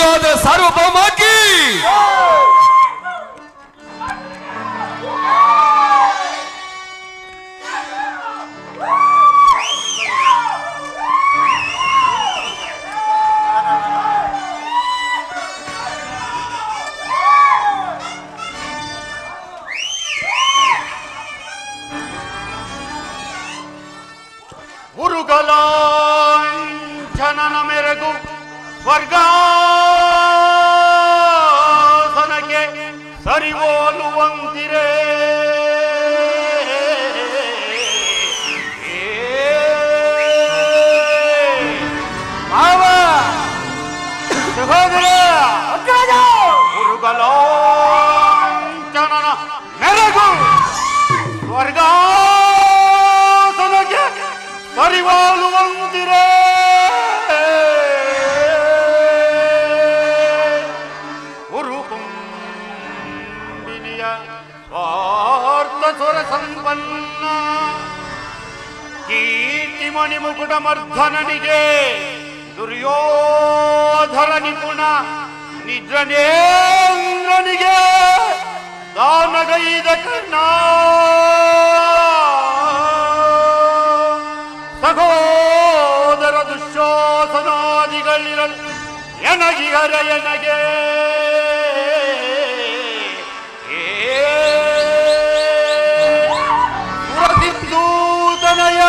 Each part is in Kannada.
ಮರ್ಯಾದೆ ಸಾರ್ವಭೌಮಾಗಿ ಮುರುಗಲಾಂಛನನ ಮೆರೆಗು ಸ್ವರ್ಗಾಸನಕ್ಕೆ ಸರಿವೋಲುವಂತಿರೇ ಮುರುಗಲಾಂಛನನ ಮೆರೆಗು ಸ್ವರ್ಗಾಸನಕ್ಕೆ ಸರಿವಾಲುವಂತಿರೇ ಉರುಕುಂಬಿನಿಯ ಸ್ವಾರ್ಥ ಸ್ವರ ಸಂಪನ್ನ ಕೀರ್ತಿಮಣಿ ಮುಕುಟ ಮರ್ಧನನಿಗೆ ದುರ್ಯೋಧರ ನಿಪುಣ ನಿದ್ರನೇಂದ್ರನಿಗೆ ದಾನಗೈದ ಕರ್ಣ ಸಹೋದರ ದುಶ್ಯಾಸನಾದಿಗಳಿರಲು ಎನಗಿಹರ ಎನಗೆ ಸುರಸಿಂಧೂತನಯ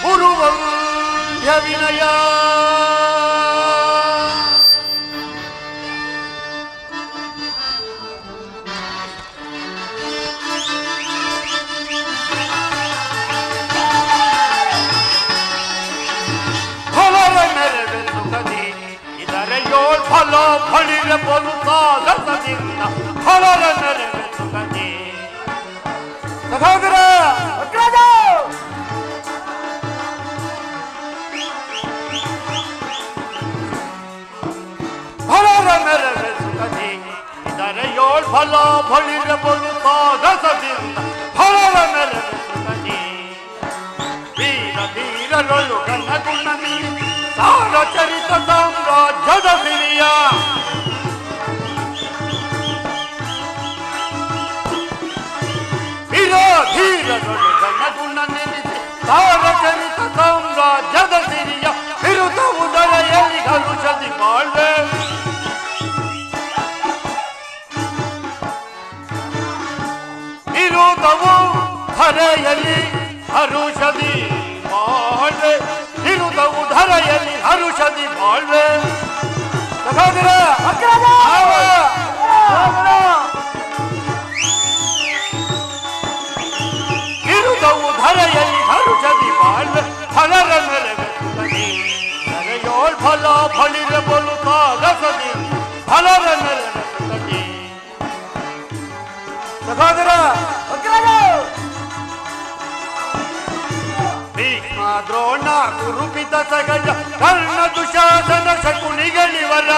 ಗುರುವಂಧ್ಯ ವಿನಯ ಫಲ ಫಳಿರ ಬಲುಸಾಗಸದಿಂದ ಫಲರ ನೆರವೆ ಸುಗಂಧಿ ಸಹೋದರ ಫಲರ ನೆರವೆ ಸುಗಂಧಿ ಇದರ ಯೋಳ್ ಫಲ ಫಳಿರ ಬಲುಸಾಗಸದಿಂದ ಫಲರ ನೆರವೆ ಸುಗಂಧಿ ವೀರ ಧೀರರೊಳು ಕನ್ನ ಗುಣ ಮೀರಿ ಸಾರ ಚರಿತ ಸಾಮ್ರಾಜ್ಯದ ಸಿರಿಯ ಧೀರರೊಳು ಕನ್ನ ಗುಣ ನಿಲ್ಲಿಸಿ ಸಾರ ಚರಿತ ಸಾಮ್ರಾಜ್ಯದ ಸಿರಿಯ ವಿರುದ್ಧ ಉದರೆಯಲ್ಲಿ ಹರುಷದಿ ಬಾಳ್ವೆ ವಿರುದ್ಧವು ಧರೆಯಲ್ಲಿ ಹರುಷದಿ ಬಾಳ್ವೆ ವಿರುದ್ಧವು ಧರೆಯಲ್ಲಿ ಹರುಷದಿ ಬಾಳ್ವೆ ಸಹೋದರ ವಿರುದ್ಧವು ಧರೆಯಲ್ಲಿ ಹರುಷದಿ ಬಾಳ್ವೆ ಫಲರ ನೆರವೆ ನೆರೆಯೋಳ್ ಫಲ ಫಳಿರ ಬಲು ಸಾಗಸದಿ ಫಲರ ನೆರವೆ ಸುಗತಿ ಸಹೋದರ ಭೀಷ್ಮ ದ್ರೋಣ ಕುರುಪಿತ ಸಗಜ ಕರ್ಣ ದುಶಾಸನ ಶಕುನಿಗಳಿವರ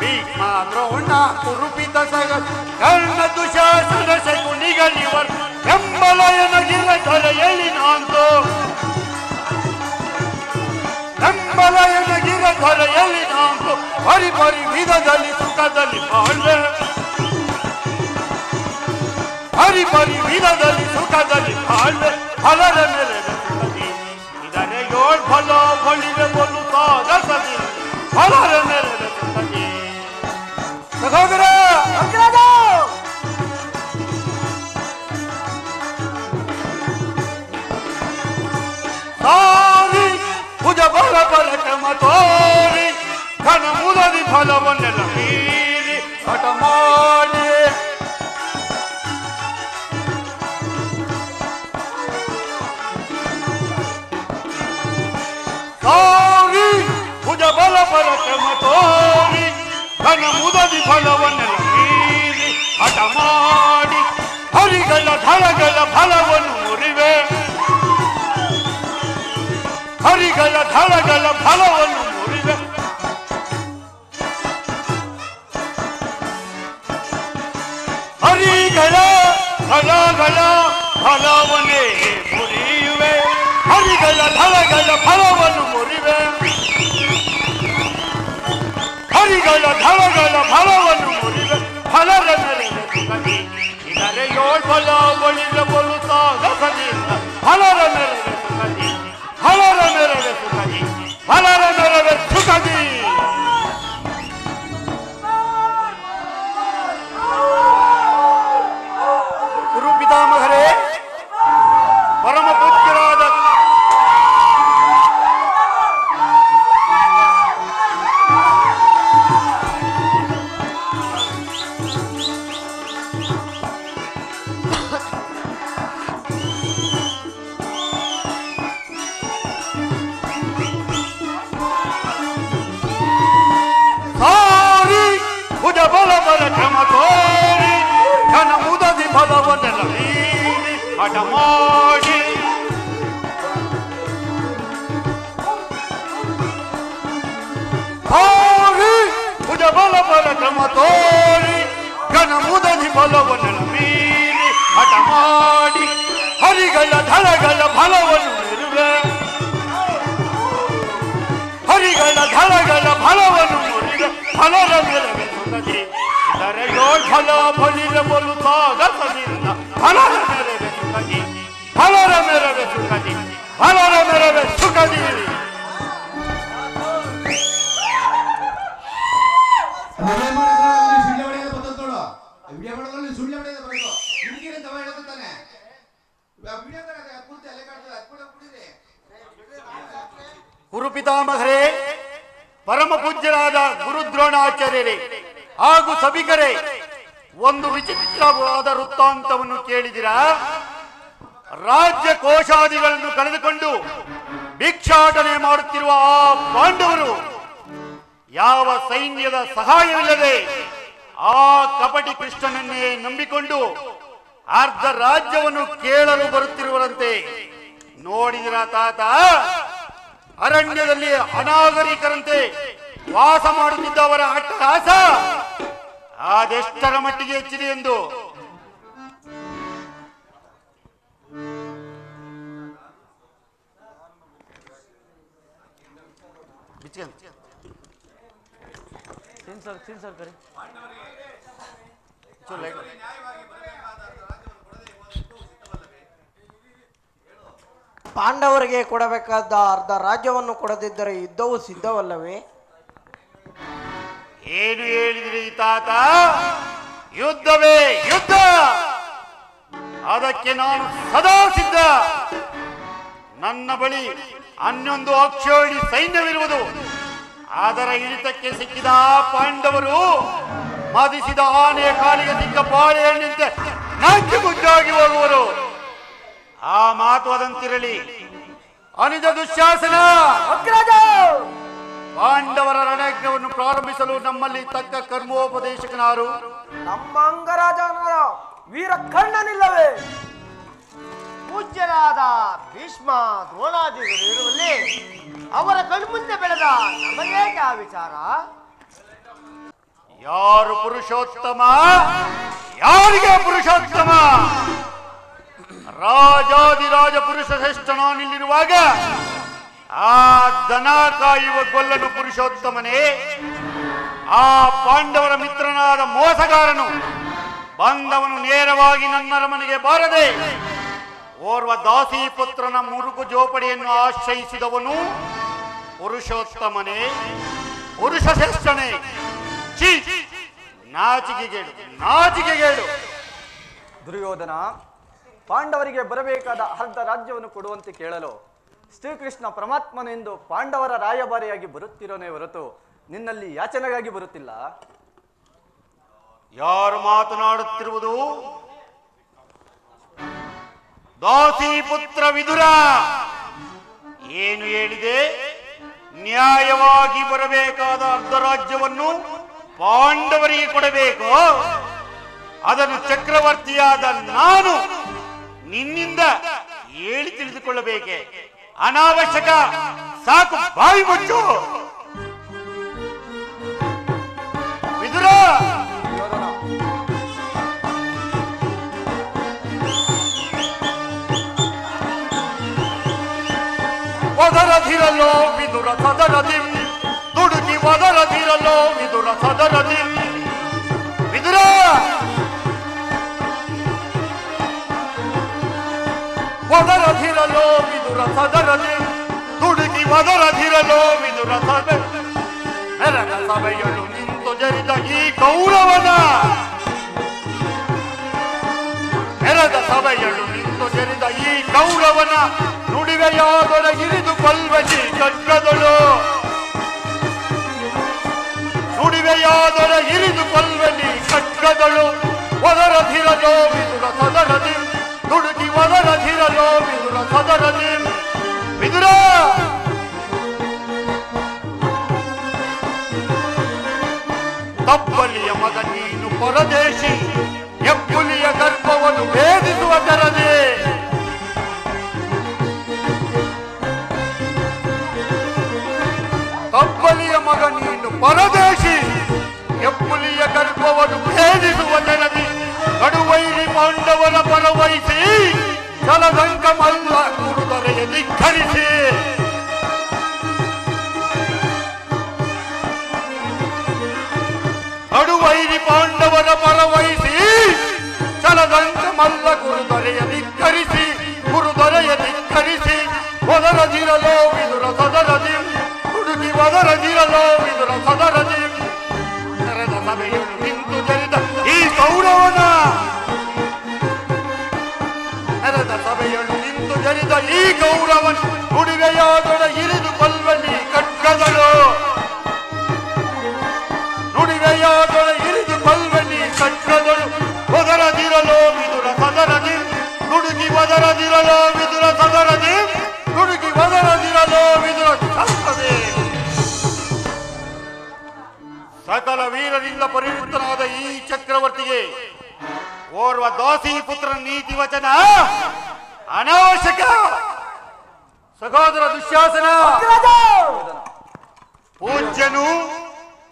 ಭೀಷ್ಮ ದ್ರೋಣ ಕುರುಪಿತ ಸಗಜ ಕರ್ಣ ದುಶಾಸನ ಶಕುನಿಗಳಿವರ ಎಂಬಲಯನಗಿರ ಧರೆಯಲ್ಲಿ ನಾಂತು ಎಂಬಲಯನಗಿರ ಧರೆಯಲ್ಲಿ ನಾಂತು ಪರಿ ಪರಿ ವಿಧದಲ್ಲಿ ಸುಖದಲ್ಲಿ ಬಾಳ್ವೆ ಹರಿ ಪರಿ ವಿಧದಲ್ಲಿ ಸುಖದಲ್ಲಿ ಬಾಳ್ವೆ ಫಲರ ನೆರವೆ ಸುಗತಿ ಇದರ ಯೋಳ್ ಫಲ ಫಳಿವೆ ಬಲು ಸಾಗಸದಿ ಫಲರ ನೆರವೆ ಸುಗತಿ ಸಹೋದರ ಸಾರಿ ಭುಜ ಬಲ ಬಲಕಮ ತೋರಿ ಘನ ಮುದದಿ ಫಲವನ್ನೆಲ್ಲ ಮೀರಿ ಹಠ ಮಾಡಿ ಸಾರಿ ಭುಜ ಬಲ ಪರಕ್ರಮ ತೋರಿ ಘನ ಮುದದಿ ಫಲವನ್ನೆಲ್ಲ ಮೀರಿ ಹಠ ಮಾಡಿ ಹರಿಗಳ ಧಳಗಳ ಫಲವನ್ನು ಮುರಿವೆ ಹರಿಗಳ ಧಳಗಳ ಫಲವನ್ನು ಮುರಿವೆ ಹರಿಗಳ ಫಲಗಳ ಫಲವನ್ನೇ ಮುರಿಯುವೆ ಹರಿಗಳ ಧಳಗಳ ಫಲವನ್ನು ಮುರಿವೆ ಹರಿಗಳ ಧಳಗಳ ಫಲವನ್ನು ಮುರಿವೆ ಫಲದ ಮೆರೆವೆ ಸುಖದಿ ಇದರ ಯೋಳ್ಫಲ ಬಳಿದ ಬಲು ಸಾಗಸದಿಂದ ಫಲರ ಮೆರೆವೆ ಸುಖದಿ ಫಲರ ಮೆರೆವೆ ಸುಖದಿ ಫಲರ ಮೆರೆವೆ ಸುಖದಿ ಗುರು ಪಿತಾಮಹರೇ ಪರಮ ಪೂಜ್ಯರಾದ ಬಲ ಬಲ ಕ್ರಮ ತೋರಿ ಘನ ಮುದದಿ ಫಲವನ್ನೆಲ್ಲ ಮೀರಿ ಹಠ ಮಾಡಿ ಭುಜ ಬಲ ಬಲ ಕ್ರಮ ತೋರಿ ಘನ ಮುದದಿ ಫಲವನ್ನೆಲ್ಲ ಮೀರಿ ಹಠ ಮಾಡಿ ಹರಿಗಳ ಧಳಗಳ ಫಲವನ್ನು ಮೆರುವೆ ಹರಿಗಳ ಧಳಗಳ ಫಲವನ್ನು ಮುರಿವೆ ಫಲರ ಮೆರವೆ ಸುಖದಿ ಇದರ ಯೋಳ್ಫಲ ಫಲಿದ ಬಲು ಸಾಗಸದಿಂದ ಫಲರ ಮೆರವೆ ಸುಖದಿ ಫಲರ ಮೆರವೆ ಸುಖದಿ ಫಲರ ಮೆರವೆ ಸುಖದಿ ಗುರುಪಿತಾಮಹರೇ ಪರಮ ಪೂಜ್ಯರಾದ ಗುರುದ್ರೋಣಾಚಾರ್ಯರೇ ಹಾಗೂ ಸಭಿಕರೇ ಒಂದು ವಿಚಿತ್ರವಾದ ವೃತ್ತಾಂತವನ್ನು ಕೇಳಿದಿರಾ? ರಾಜ್ಯ ಕೋಶಾದಿಗಳನ್ನು ಕಳೆದುಕೊಂಡು ಭಿಕ್ಷಾಟನೆ ಮಾಡುತ್ತಿರುವ ಆ ಪಾಂಡವರು ಯಾವ ಸೈನ್ಯದ ಸಹಾಯವಿಲ್ಲದೆ ಆ ಕಪಟಿ ಕೃಷ್ಣನನ್ನೇ ನಂಬಿಕೊಂಡು ಅರ್ಧ ರಾಜ್ಯವನ್ನು ಕೇಳಲು ಬರುತ್ತಿರುವರಂತೆ. ನೋಡಿದಿರ ತಾತ, ಅರಣ್ಯದಲ್ಲಿ ಅನಾಗರಿಕರಂತೆ ವಾಸ ಮಾಡುತ್ತಿದ್ದವರ ಅಟ್ಟಹಾಸ ಅದೆಷ್ಟರ ಮಟ್ಟಿಗೆ ಹೆಚ್ಚಿದೆ ಎಂದು. ಪಾಂಡವರಿಗೆ ಕೊಡಬೇಕಾದ ಅರ್ಧ ರಾಜ್ಯವನ್ನು ಕೊಡದಿದ್ದರೆ ಯುದ್ಧವು ಸಿದ್ಧವಲ್ಲವೇ? ಏನು ಹೇಳಿದ್ರಿ ತಾತ? ಯುದ್ಧವೇ ಯುದ್ಧ, ಅದಕ್ಕೆ ನಾನು ಸದಾ ಸಿದ್ಧ. ನನ್ನ ಬಳಿ 11 ಅಕ್ಷೋಹಿಣಿ ಸೈನ್ಯವಿರುವುದು. ಅದರ ಹಿಡಿತಕ್ಕೆ ಸಿಕ್ಕಿದ ಪಾಂಡವರು ಮದಿಸಿದ ಆನೆಯ ಕಾಲಿಗೆ ಸಿಕ್ಕ ಬಾಳೆಹಣ್ಣಿಂತೆ ನಾಚಿ ಮುದ್ದಾಗಿ ಹೋಗುವರು. ಆ ಮಾತು ಅದಂತಿರಲಿ. ಅನಿಜ ದುಶ್ಯಾಸನ, ಪಾಂಡವರ ರಣಯಜ್ಞವನ್ನು ಪ್ರಾರಂಭಿಸಲು ನಮ್ಮಲ್ಲಿ ತಕ್ಕ ಕರ್ಮೋಪದೇಶಕನಾರು? ನಮ್ಮ ಅಂಗರಾಜನಾದ ವೀರ ಕರ್ಣನಿಲ್ಲವೇ? ಪೂಜ್ಯರಾದ ಭೀಷ್ಮ ದ್ರೋಣಾದಿಗಳು ಇರುವಲ್ಲಿ ಅವರ ಕಣ್ಮುಂದೆ ಬೆಳೆದ ನಮಗೇಕ ವಿಚಾರ? ಯಾರು ಪುರುಷೋತ್ತಮ? ಯಾರಿಗೆ ಪುರುಷೋತ್ತಮ? ರಾಜಾದಿರಾಜ ಪುರುಷ ಶ್ರೇಷ್ಠ ನಾನಿಲ್ಲಿರುವಾಗ ಆ ದನ ಕಾಯುವ ಗೊಲ್ಲನು ಪುರುಷೋತ್ತಮನೇ? ಆ ಪಾಂಡವರ ಮಿತ್ರನಾದ ಮೋಸಗಾರನು ಬಂದವನು ನೇರವಾಗಿ ನನ್ನ ಅರಮನೆಗೆ ಬಾರದೆ ಓರ್ವ ದಾಸಿ ಪುತ್ರನ ಮುರುಕು ಜೋಪಡಿಯನ್ನು ಆಶ್ರಯಿಸಿದವನು ಪುರುಷೋತ್ತಮನೇ? ಪುರುಷ ಶ್ರೇಷ್ಠನೇ? ನಾಚಿಕೆಗೇಡು, ನಾಚಿಕೆಗೇಡು. ದುರ್ಯೋಧನ, ಪಾಂಡವರಿಗೆ ಬರಬೇಕಾದ ಅರ್ಧ ರಾಜ್ಯವನ್ನು ಕೊಡುವಂತೆ ಕೇಳಲು ಶ್ರೀಕೃಷ್ಣ ಪರಮಾತ್ಮನೆಂದು ಪಾಂಡವರ ರಾಯಭಾರಿಯಾಗಿ ಬರುತ್ತಿರೋನೇ ಹೊರತು ನಿನ್ನಲ್ಲಿ ಯಾಚನೆಗಾಗಿ ಬರುತ್ತಿಲ್ಲ. ಯಾರು ಮಾತನಾಡುತ್ತಿರುವುದು? ದಾಸಿ ಪುತ್ರ ವಿದುರ. ಏನು ಹೇಳಿದೆ? ನ್ಯಾಯವಾಗಿ ಬರಬೇಕಾದ ಅರ್ಧ ರಾಜ್ಯವನ್ನು ಪಾಂಡವರಿಗೆ ಕೊಡಬೇಕು. ಅದನ್ನು ಚಕ್ರವರ್ತಿಯಾದ ನಾನು ನಿನ್ನಿಂದ ಹೇಳಿ ತಿಳಿದುಕೊಳ್ಳಬೇಕೆ? ಅನಾವಶ್ಯಕ, ಸಾಕು, ಬಾಯಿ ಮುಚ್ಚು. ವಿದುರ, ಸದರದಿ ದುಡುಕಿ ಒದರದಿರಲೋ ವಿದುರ ಸದರದಿ ವಿದುರ ಒದರದಿರಲೋ ವಿದುರ ಸದರದಿ ದುಡುಕಿ ಒದರದಿರಲೋ ವಿದುರ ಸದ ನೆಲದ ಸಭೆಯಳು ನಿಂತು ಜರಿದ ಈ ಗೌರವನ ನೆಲದ ಸಭೆಯಳು ನಿಂತು ಜರಿದ ಈ ಗೌರವನ ನುಡಿವೆಯಾದೊಳಗಿರಿದು ಕೊಲ್ವಜಿ ಕಟ್ಟದಳು ನುಡಿವೆಯಾದೊಳಗಿರಿದು ಕೊಲ್ವಲಿ ಕಟ್ಟದಳು ಒದರದಿರಲೋ ವಿದುರ ಸದರದಿ ದುಡುಕಿ ಒದರದಿರಲೋ ವಿದುರ ಸದರದಿ ವಿದುರ ತಪ್ಪಲಿಯ ಮಗ ನೀನು ಪರದೇಶಿ ಹೆಬ್ಬುಲಿಯ ಗರ್ಭವನ್ನು ಭೇದಿಸುವ ತೆರದೆ ತಪ್ಪಲಿಯ ಮಗ ನೀನು ಪರದೇಶಿ ಹೆಬ್ಬುಲಿಯ ಗರ್ಭವನ್ನು ಭೇದಿಸುವ ತೆರದಿ ಕಡುವೈರಿ ಪಾಂಡವರ ಪರವಹಿಸಿ ಜಲದಂಕ ಮಲ್ಲ ಗುರುದರೆಯ ಧಿಕ್ಕರಿಸಿ ಕಡುವೈರಿ ಪಾಂಡವರ ಪರವಹಿಸಿ ಚಲದಂಕ ಮಲ್ಲ ಗುರುದರೆಯ ಧಿಕ್ಕರಿಸಿ ಗುರುದರೆಯ ಧಿಕ್ಕರಿಸಿ ಒದರದಿರಲೋ ವಿದುರ ಸದರದಿ ಹುಡುಗಿ ಒದರದಿರಲೋ ವಿದುರ ಸದರದಿ ತೆರೆದ ಸಭೆಯನ್ನು ನಿಂತು ಜರಿದ ಈ ಗೌರವನ ತೆರೆದ ಸಭೆಯನ್ನು ನಿಂತು ಜರಿದ ಈ ಗೌರವನ ನುಡಿವೆಯಾದೊಡ ಇರಿದು ಕೊಲ್ವಲಿ ಕಟ್ಟದಳು ನುಡಿವೆಯಾದೊಳ ಇರಿದು ಕೊಲ್ವಲಿ ಕಟ್ಟದಳು ಒದರದಿರಲೋ ವಿದುರ ಸದರದಿ ನುಡುಗಿ ಒದರದಿರಲೋ ವಿದುರ ಸದರದಿ ನುಡುಗಿ ಒದರದಿರಲೋ ವಿದುರ ಸದರದಿ ಸಕಲ ವೀರರಿಂದ ಪರಿವೃತ್ತನಾದ ಈ ಚಕ್ರವರ್ತಿಗೆ ಓರ್ವ ದಾಸಿ ಪುತ್ರ ನೀತಿ ವಚನ ಅನಾವಶ್ಯಕ. ಸಹೋದರ ದುಶ್ಯಾಸನ, ಪೂಜ್ಯನು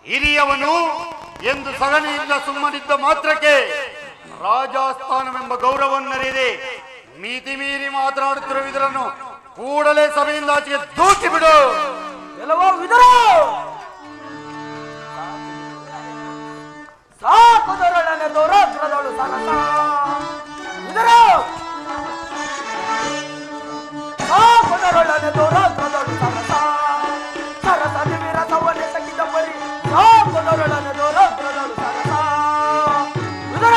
ಹಿರಿಯವನು ಎಂದು ಸಗಣಿಯಿಂದ ಸುಮ್ಮನಿದ್ದ ಮಾತ್ರಕ್ಕೆ ರಾಜಸ್ಥಾನವೆಂಬ ಗೌರವವನ್ನರಿದೆ ಮಿತಿ ಮೀರಿ ಮಾತನಾಡುತ್ತಿರುವ ಇದರನ್ನು ಕೂಡಲೇ ಸಭೆಯಿಂದ ಆಚೆಗೆ ದೂಕಿ ಬಿಡು. ಎಲ್ಲವೋ ವಿದುರ ಸಾಕುದರೊಡನೆ ದೌರಾಗ್ರದಳು ಸರಸ ವಿದುರ ಸಾಕುದರೊಡನೆ ದೌರಾಗ್ರದಳು ಸರಸ ಸರಸ ದಿವಿರಸವನ್ನೇ ಸಗಿದ ಬರಿ ಸಾಕುದರೊಡನೆ ದೌರಾಗ್ರದಳು ಸರಸ ವಿದುರ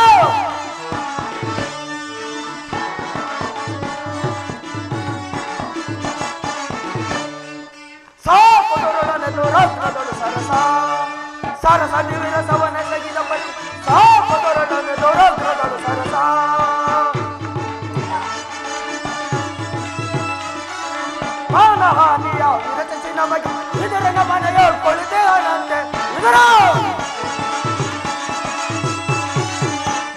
ಸಾಕುದರೊಡನೆ ದೌರಾಗ್ರದಳು ಸರಸ ಸರಸ ದಿವಿರಸವನ್ನೇ ಸಗಿದ ಬರಿ ಸಾಕುದರೊಡನೆ ದೌರಾಗ್ರದಳು ಸರಸ ಮಾನಹಾನಿಯ ವಿರಚಿಸಿ ನಮಗೆ ಇದರನ ಮನೆಯ ಕೊಳಿತೆ ಅನಂತೆ ಇದರ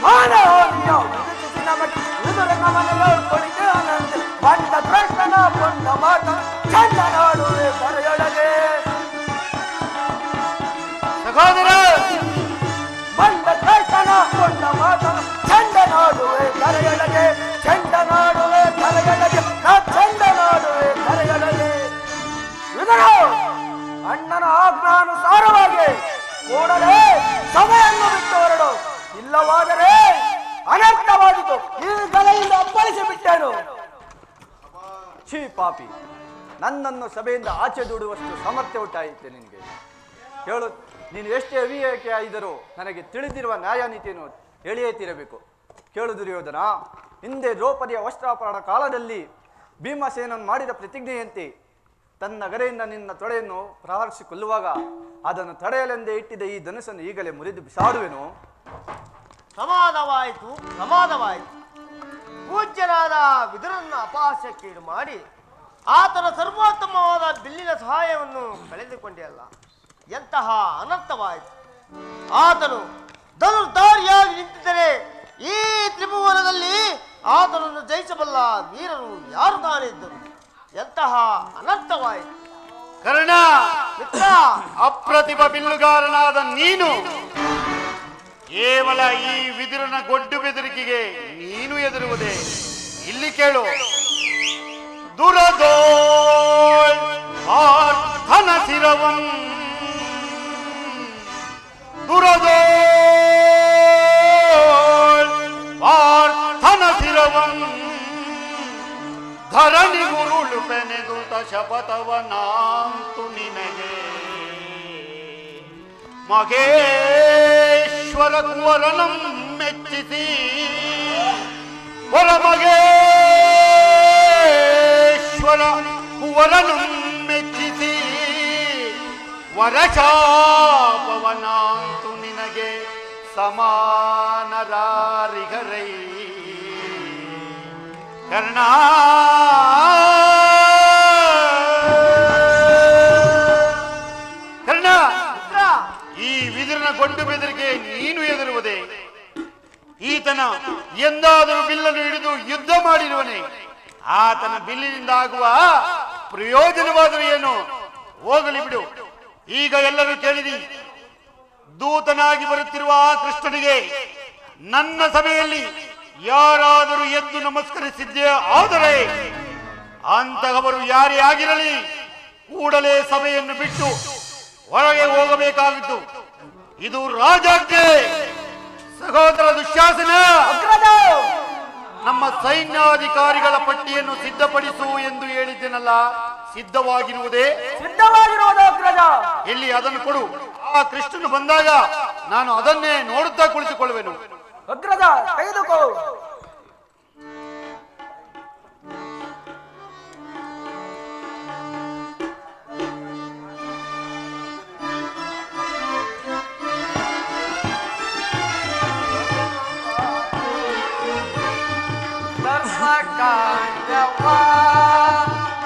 ಮಾನಹಾನಿಯ ವಿರಚಿಸಿ ನಮಗೆ ಇದರನ ಮನೆಯ ಕೊಳಿತೆ ಅನಂತೆ ಬಂದ ಕೃಷ್ಣನ ಕೊಂಡ ಮಾತ ಚಂದ ನಾಡುವೆ ದರೆಯೊಳಗೆ ಸಹೋದರ ಬಂದ ಕೃಷ್ಣನ ಕೊಂಡ ಮಾತ ಚಂದ ನಾಡುವೆ ದರೆಯೊಳಗೆ ಚಂದ ನಾಡುವೆ ದರೆಯೊಳಗೆ ನಾ ಚಂದ ನಾಡುವೆ ದರೆಯೊಳಗೆ ಇದರ ಅಣ್ಣನ ಆಜ್ಞಾನುಸಾರವಾಗಿ ಕೂಡಲೇ ಸಭೆಯನ್ನು ಬಿಟ್ಟು ಹೊರಡು, ಇಲ್ಲವಾದರೆ ಅನರ್ಥವಾದಿತು. ಈ ಗಲೆಯಿಂದ ಅಪ್ಪಳಿಸಿ ಬಿಟ್ಟೇನು. ಛೀ ಪಾಪಿ, ನನ್ನನ್ನು ಸಭೆಯಿಂದ ಆಚೆ ದೂಡುವಷ್ಟು ಸಾಮರ್ಥ್ಯ ಉಂಟಾಯಿತೆ ನಿನಗೆ. ಹೇಳು, ನೀನು ಎಷ್ಟೇ ಅವಿವೇಕೆ ಆಯಿದರೂ ನನಗೆ ತಿಳಿದಿರುವ ನ್ಯಾಯ ನೀತಿಯನ್ನು ಹೇಳಿಯೇ ತೀರಬೇಕು. ಕೇಳು ದುರ್ಯೋಧನ, ಹಿಂದೆ ದ್ರೌಪದಿಯ ವಸ್ತ್ರಾಪರಣ ಕಾಲದಲ್ಲಿ ಭೀಮಸೇನನ್ನು ಮಾಡಿದ ಪ್ರತಿಜ್ಞೆಯಂತೆ ತನ್ನ ಗರೆಯಿಂದ ನಿನ್ನ ತೊಡೆಯನ್ನು ಪ್ರಹರಿಸಿ ಕೊಲ್ಲುವಾಗ ಅದನ್ನು ತಡೆಯಲೆಂದೇ ಇಟ್ಟಿದ್ದ ಈ ಧನುಸನ್ನು ಈಗಲೇ ಮುರಿದು ಬಿಸಾಡುವೆನು. ಪ್ರಮಾದವಾಯಿತು, ಪ್ರಮಾದವಾಯಿತು. ಪೂಜ್ಯನಾದ ವಿದುರನ್ನ ಅಪಹಾಸ್ಯಕ್ಕೀಡು ಮಾಡಿ ಆತನ ಸರ್ವೋತ್ತಮವಾದ ಬಿಲ್ಲಿನ ಸಹಾಯವನ್ನು ಕಳೆದುಕೊಂಡೆಯಲ್ಲ, ಎಂತಹ ಅನರ್ಥವಾಯಿತು. ಆತನು ಧನುರ್ಧಾರಿಯಾಗಿ ನಿಂತಿದ್ದರೆ ಈ ತ್ರಿಭುವನದಲ್ಲಿ ಆತನನ್ನು ಜಯಿಸಬಲ್ಲ ವೀರರು ಯಾರು ತಾನೇ ಇದ್ದರು. ಎಂತಹ ಅನರ್ಥವಾಯಿತು. ಕರ್ಣ, ಮಿತ್ರ, ಅಪ್ರತಿಭ ಬಿಲ್ಲುಗಾರನಾದ ನೀನು ಕೇವಲ ಈ ವಿದುರನ ಗೊಡ್ಡು ಬೆದರಿಕೆಗೆ ನೀನು ಎದುರುವುದೇ? ಇಲ್ಲಿ ಕೇಳು. ದುರದೋಳ್ ಆರ್ಥನ ಶಿರವಂ ದುರದೋ ಪಾರ್ಥನ ಶಿರವಂ ಧರಣಿ ಗುರುಳು ಪೆನೆದುತ ಶಪಥವನಾಂತು ನಿನಗೆ ಮಗೇಶ್ವರ ಕುವರನಂ ಮೆಚ್ಚಿಸಿ ಮಗೇಶ್ವರ ಕುವರನಂ ಮೆಚ್ಚಿಸಿ ವರಶಾಪವನಾಂತು ನಿನಗೆ ಸಮಾನರಾರಿಗರೈ ಕರ್ಣ ಕರ್ಣ ಈ ವಿದುರನ ಗೊಂಡು ಬೆದರಿಗೆ ನೀನು ಎದುರುವುದೇ? ಈತನ ಎಂದಾದರೂ ಬಿಲ್ಲನ್ನು ಹಿಡಿದು ಯುದ್ಧ ಮಾಡಿರುವನೇ? ಆತನ ಬಿಲ್ಲಿನಿಂದ ಆಗುವ ಪ್ರಯೋಜನವಾದರೂ ಏನು? ಹೋಗಲಿ ಬಿಡು. ಈಗ ಎಲ್ಲರೂ ಕೇಳಿದಿ, ದೂತನಾಗಿ ಬರುತ್ತಿರುವ ಆ ಕೃಷ್ಣನಿಗೆ ನನ್ನ ಸಭೆಯಲ್ಲಿ ಯಾರಾದರೂ ಎದ್ದು ನಮಸ್ಕರಿಸಿದ್ದೇ ಆದರೆ ಅಂತಹವರು ಯಾರೇ ಆಗಿರಲಿ ಕೂಡಲೇ ಸಭೆಯನ್ನು ಬಿಟ್ಟು ಹೊರಗೆ ಹೋಗಬೇಕಾಗಿತ್ತು. ಇದು ರಾಜಾಜ್ಞೆ. ಸಹೋದರ ದುಶ್ಯಾಸನ, ನಮ್ಮ ಸೈನ್ಯಾಧಿಕಾರಿಗಳ ಪಟ್ಟಿಯನ್ನು ಸಿದ್ಧಪಡಿಸು ಎಂದು ಹೇಳಿದ್ದೇನಲ್ಲ, ಸಿದ್ಧವಾಗಿರುವುದೇ? ಎಲ್ಲಿ ಅದನ್ನು ಕೊಡು. ಆ ಕೃಷ್ಣನು ಬಂದಾಗ ನಾನು ಅದನ್ನೇ ನೋಡುತ್ತಾ ಕುಳಿತುಕೊಳ್ಳುವೆನು. ಅಗ್ರಜ ತೆಗೆದುಕೋ. ಧರ್ಮ ಕಾರ್ಯವ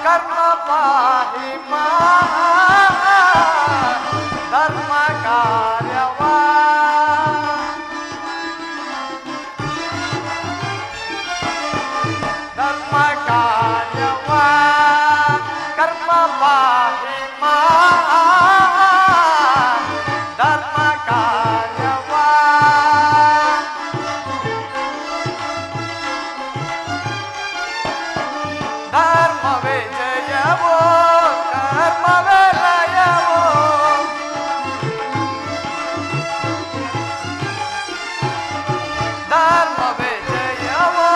ಕರ್ಮ ಪಾಹಿ ಮಾ ಧರ್ಮ ಕಾರ್ಯವ ಧರ್ಮ ಕಾರ್ಯವ ಕರ್ಮ ಪಾಹಿ ಮಾ ಧರ್ಮ ಕಾರ್ಯವ ಧರ್ಮವೇ ಜಯವೋ ಕರ್ಮವೇ ಲಯವೋ ಧರ್ಮವೇ ಜಯವೋ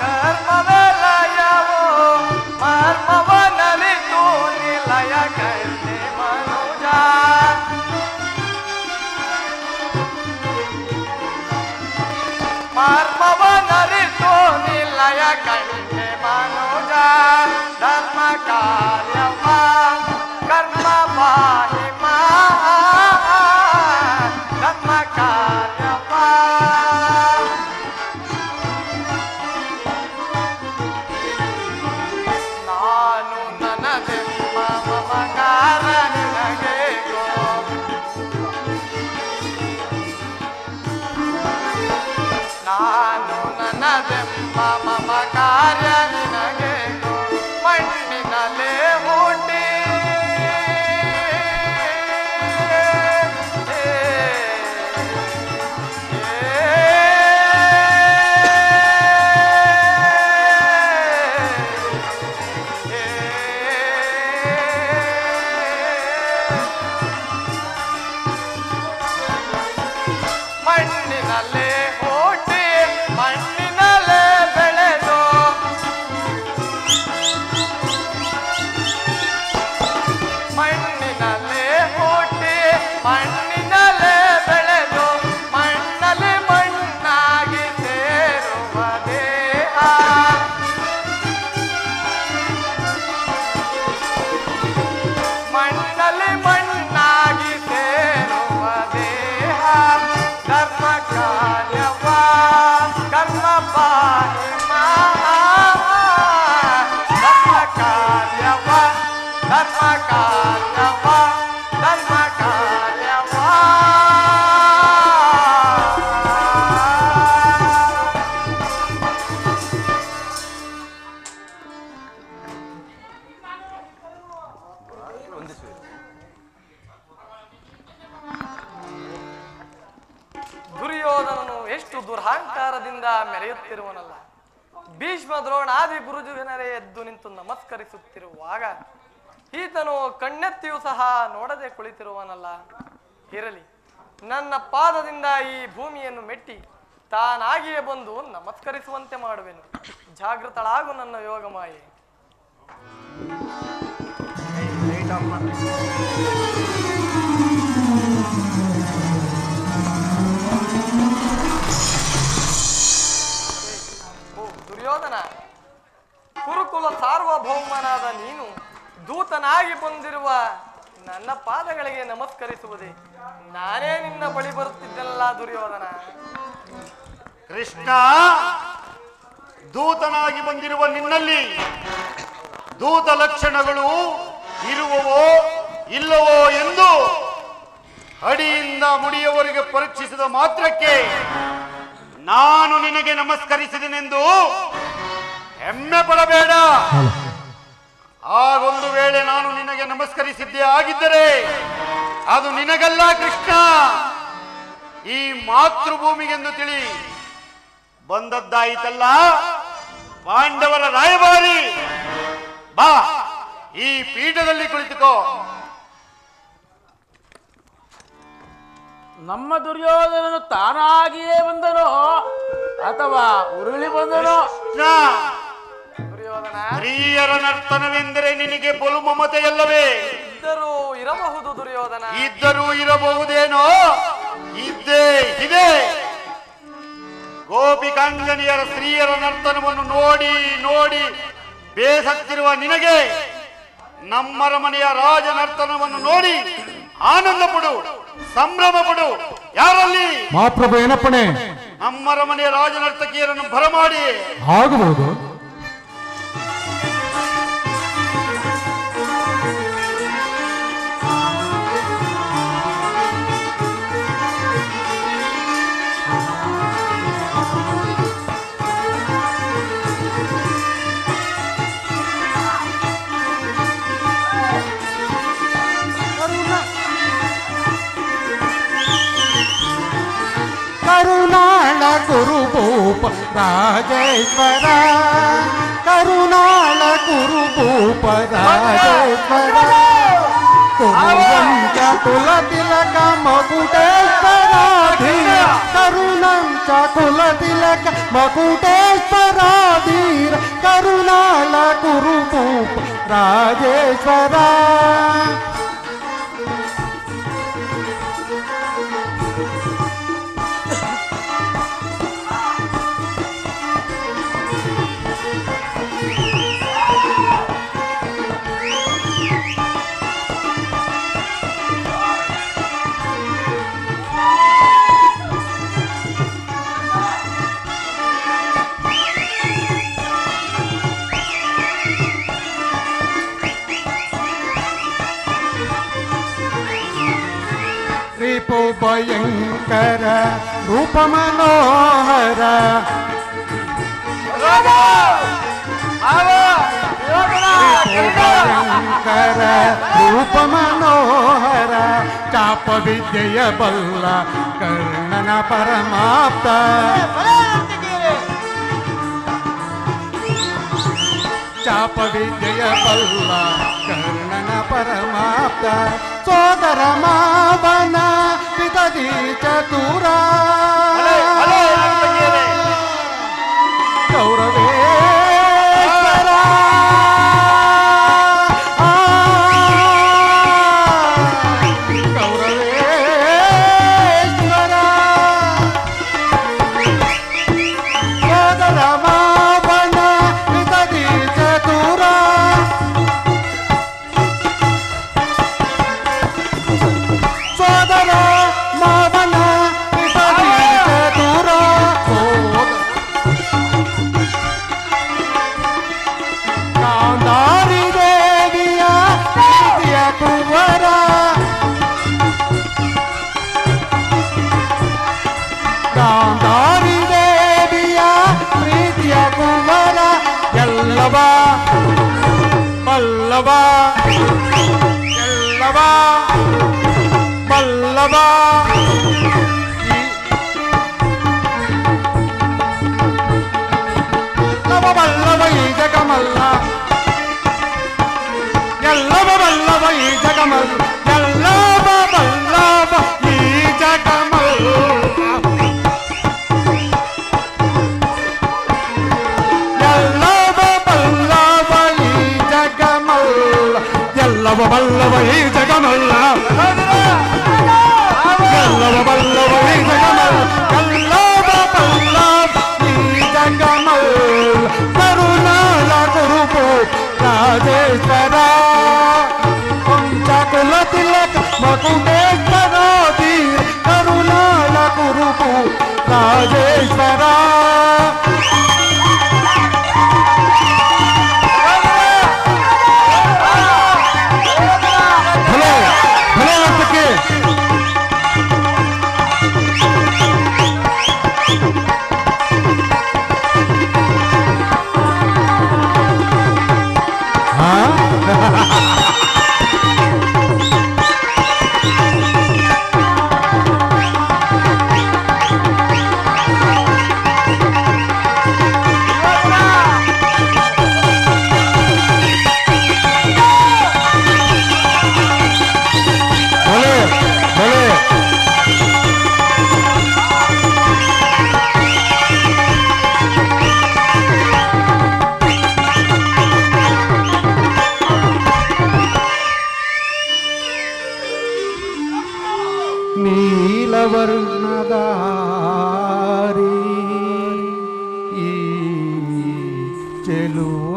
ಕರ್ಮವೇ ಲಯವೋ ಮರ್ಮವನರಿತು ನಿಲಯ ಕೈಲೆ ಮನುಜ ಮರ್ಮವನರಿತು ನಿಲಯ ಕೈಲೆ ಮನುಜ ಧರ್ಮ ಕಾರ್ಯವ ಕರ್ಮ ಪಾಹಿ ಮಾ ಧರ್ಮ ಕಾರ್ಯವ ನಾನು ನನದೆಂಬ ಮಮಕಾರ ನಿನಗೆ ಗೋ ನಾನು ನನ್ನದೆಂಬ ಮಮ ಕಾರ್ಯ ನಿನಗೆ ಮಣ್ಣಿನಲ್ಲೇ ಹುಟ್ಟಿ ಮಣ್ಣಿನಲ್ಲೇ ಹುಟ್ಟಿ ಮಣ್ಣಿನಲ್ಲೇ ಬೆಳೆದು ಮಣ್ಣಿನಲ್ಲೇ ಹುಟ್ಟಿ ಮಣ್ಣಿನಲ್ಲೇ ಬೆಳೆದು ಮಣ್ಣಲ್ಲಿ ಮಣ್ಣಾಗಿ ಸೇರುವ ದೇಹ ಮಣ್ಣಲ್ಲಿ ಮಣ್ಣಾಗಿ ಸೇರುವ ದೇಹ ಧರ್ಮ ಕಾರ್ಯವ ಕರ್ಮ ಪಾಹಿ ಮಾ ಧರ್ಮ ಕಾರ್ಯವ ಧರ್ಮ ಕಾರ್ಯವ ಧರ್ಮ ಕಾರ್ಯವ ದುರ್ಯೋಧನನು ಎಷ್ಟು ದುರಹಂಕಾರದಿಂದ ಮೆರೆಯುತ್ತಿರುವನಲ್ಲ. ಭೀಷ್ಮ ದ್ರೋಣಾದಿ ಗುರುಜುವಿನರೇ ಎದ್ದು ನಿಂತು ನಮಸ್ಕರಿಸುತ್ತಿರುವಾಗ ಈತನು ಕಣ್ಣೆತ್ತಿಯೂ ಸಹ ನೋಡದೆ ಕುಳಿತಿರುವನಲ್ಲ. ಇರಲಿ, ನನ್ನ ಪಾದದಿಂದ ಈ ಭೂಮಿಯನ್ನು ಮೆಟ್ಟಿ ತಾನಾಗಿಯೇ ಬಂದು ನಮಸ್ಕರಿಸುವಂತೆ ಮಾಡುವೆನು. ಜಾಗೃತಳಾಗು ನನ್ನ ಯೋಗಮಾಯೆ. ದುರ್ಯೋಧನ, ಕುರುಕುಲ ಸಾರ್ವಭೌಮನಾದ ನೀನು ದೂತನಾಗಿ ಬಂದಿರುವ ನನ್ನ ಪಾದಗಳಿಗೆ ನಮಸ್ಕರಿಸುವುದೇ? ನಾನೇ ನಿನ್ನ ಬಳಿ ಬರುತ್ತಿದ್ದಲ್ಲ ದುರ್ಯೋಧನ. ಕೃಷ್ಣ, ದೂತನಾಗಿ ಬಂದಿರುವ ನಿನ್ನಲ್ಲಿ ದೂತ ಲಕ್ಷಣಗಳು ಇರುವವೋ ಇಲ್ಲವೋ ಎಂದು ಅಡಿಯಿಂದ ಮುಡಿಯವರೆಗೆ ಪರೀಕ್ಷಿಸಿದ ಮಾತ್ರಕ್ಕೆ ನಾನು ನಿನಗೆ ನಮಸ್ಕರಿಸಿದೆನೆಂದು ಹೆಮ್ಮೆ ಪಡಬೇಡ. ಆಗೊಂದು ವೇಳೆ ನಾನು ನಿನಗೆ ನಮಸ್ಕರಿಸಿದ್ದೇ ಆಗಿದ್ದರೆ ಅದು ನಿನಗಲ್ಲ ಕೃಷ್ಣ, ಈ ಮಾತೃಭೂಮಿಗೆಂದು ತಿಳಿ ಬಂದದ್ದಾಯಿತಲ್ಲ ಪಾಂಡವರ ರಾಯಭಾರಿ. ಬಾ, ಈ ಪೀಠದಲ್ಲಿ ಕುಳಿತುಕೋ. ನಮ್ಮ ದುರ್ಯೋಧನನು ತಾನಾಗಿಯೇ ಬಂದನೋ ಅಥವಾ ಉರುಳಿ ಬಂದನೋ? ದುರ್ಯೋಧನ, ಸ್ತ್ರೀಯರ ನರ್ತನವೆಂದರೆ ನಿನಗೆ ಬಲು ಮಮತೆಯಲ್ಲವೇ? ಇದ್ದರೂ ಇರಬಹುದು ದುರ್ಯೋಧನ. ಇದ್ದರೂ ಇರಬಹುದೇನೋ? ಇದ್ದೇ ಇದೆ. ಗೋಪಿಕಾಂಗನಿಯರ ಸ್ತ್ರೀಯರ ನರ್ತನವನ್ನು ನೋಡಿ ನೋಡಿ ಬೇಸತ್ತಿರುವ ನಿನಗೆ ನಮ್ಮರ ಮನೆಯ ರಾಜ ನರ್ತನವನ್ನು ನೋಡಿ ಆನಂದ ಪಡು, ಸಂಭ್ರಮ ಪಡು. ಯಾರಲ್ಲಿ? ಮಹಾಪ್ರಭು ಏನಪ್ಪಣೆ? ನಮ್ಮರ ಮನೆಯ ರಾಜ ನರ್ತಕಿಯರನ್ನು ಬರಮಾಡಿ. ಆಗಬಹುದು. ಕರುಣಾಳ ಗುರುಭೂಪ ರಾಜೇಶ್ವರ, ಕರುಣಾಳ ಗುರುಭೂಪ ರಾಜೇಶ್ವರ, ಕುರುವಂಚ ಕುಲ ತಿಲಕ ಮಕುಟೇಶ್ವರ ಧೀರ, ಕರುಣಂಚ ಕುಲ ತಿಲಕ ಮಕುಟೇಶ್ವರ ಧೀರ, ಕರುಣಾಳ ಗುರುಭೂಪ ರಾಜೇಶ್ವರ. ಭಯಂಕರ ರೂಪ ಮನೋಹರ, ಭಯಂಕರ ರೂಪ ಮನೋಹರ, ಚಾಪ ವಿದ್ಯೆಯ ಬಲ್ಲ ಕರ್ಣನ ಪರಮಾಪ್ತ, ಚಾಪ ವಿದ್ಯೆಯ ಬಲ್ಲ ಕರ್ಣನ ಪರಮಾಪ್ತ, ಸೋದರ ಮಾವನ ಪಿತದಿ ಚತುರ, ಗೌರವೇಶ್ವರ, ಗೌರವೇಶ್ವರ, ಸೋದರ ಮಾವನ ಪಿತದಿ ಚತುರ, ಸೋದರ ಮಾವನ ಪಿತದಿ ಚತುರ, ಗಾಂಧಾರಿ ದೇವಿಯ ಪ್ರೀತಿಯ ಕುವರ, ಗಾಂಧಾರಿ ದೇವಿಯ ಪ್ರೀತಿಯ ಕುವರ, ಎಲ್ಲವ ಬಲ್ಲವ, ಎಲ್ಲವ ಬಲ್ಲವ, ಎಲ್ಲವ ಬಲ್ಲವ ಈ ಜಗಮಲ್ಲ, ಎಲ್ಲವ ಜಗಮಲ್ಲ ಎಲ್ಲವ ಬಲ್ಲವ ಈ ಜಗಮಲ್ಲ ಎಲ್ಲವ ಬಲ್ಲವ ಈ ಜಗಮಲ್ಲ ಎಲ್ಲವ ಬಲ್ಲವ ಈ ಜಗಮಲ್ಲ ಎಲ್ಲವ ಬಲ್ಲವ ಈ ಜಗಮಲ್ಲ ಎಲ್ಲವ ಬಲ್ಲವ ಈ ಜಗಮಲ್ಲ ಕರುಣಾಳ ಗುರುಪು ರಾಜೇಶ್ವರ ಪಂಚಕುಲ ತಿಲಕ ಮಕುಟೇಶ್ವರ ಧೀರ ಕರುಣಾಳ ಗುರುಪು ರಾಜೇಶ್ವರ ಭಲೆ ಭಲೆ ಅರ್ಥಕ್ಕೆ ನೀಲವರ್ಣದಾರಿ ಈ ಚೆಲುವ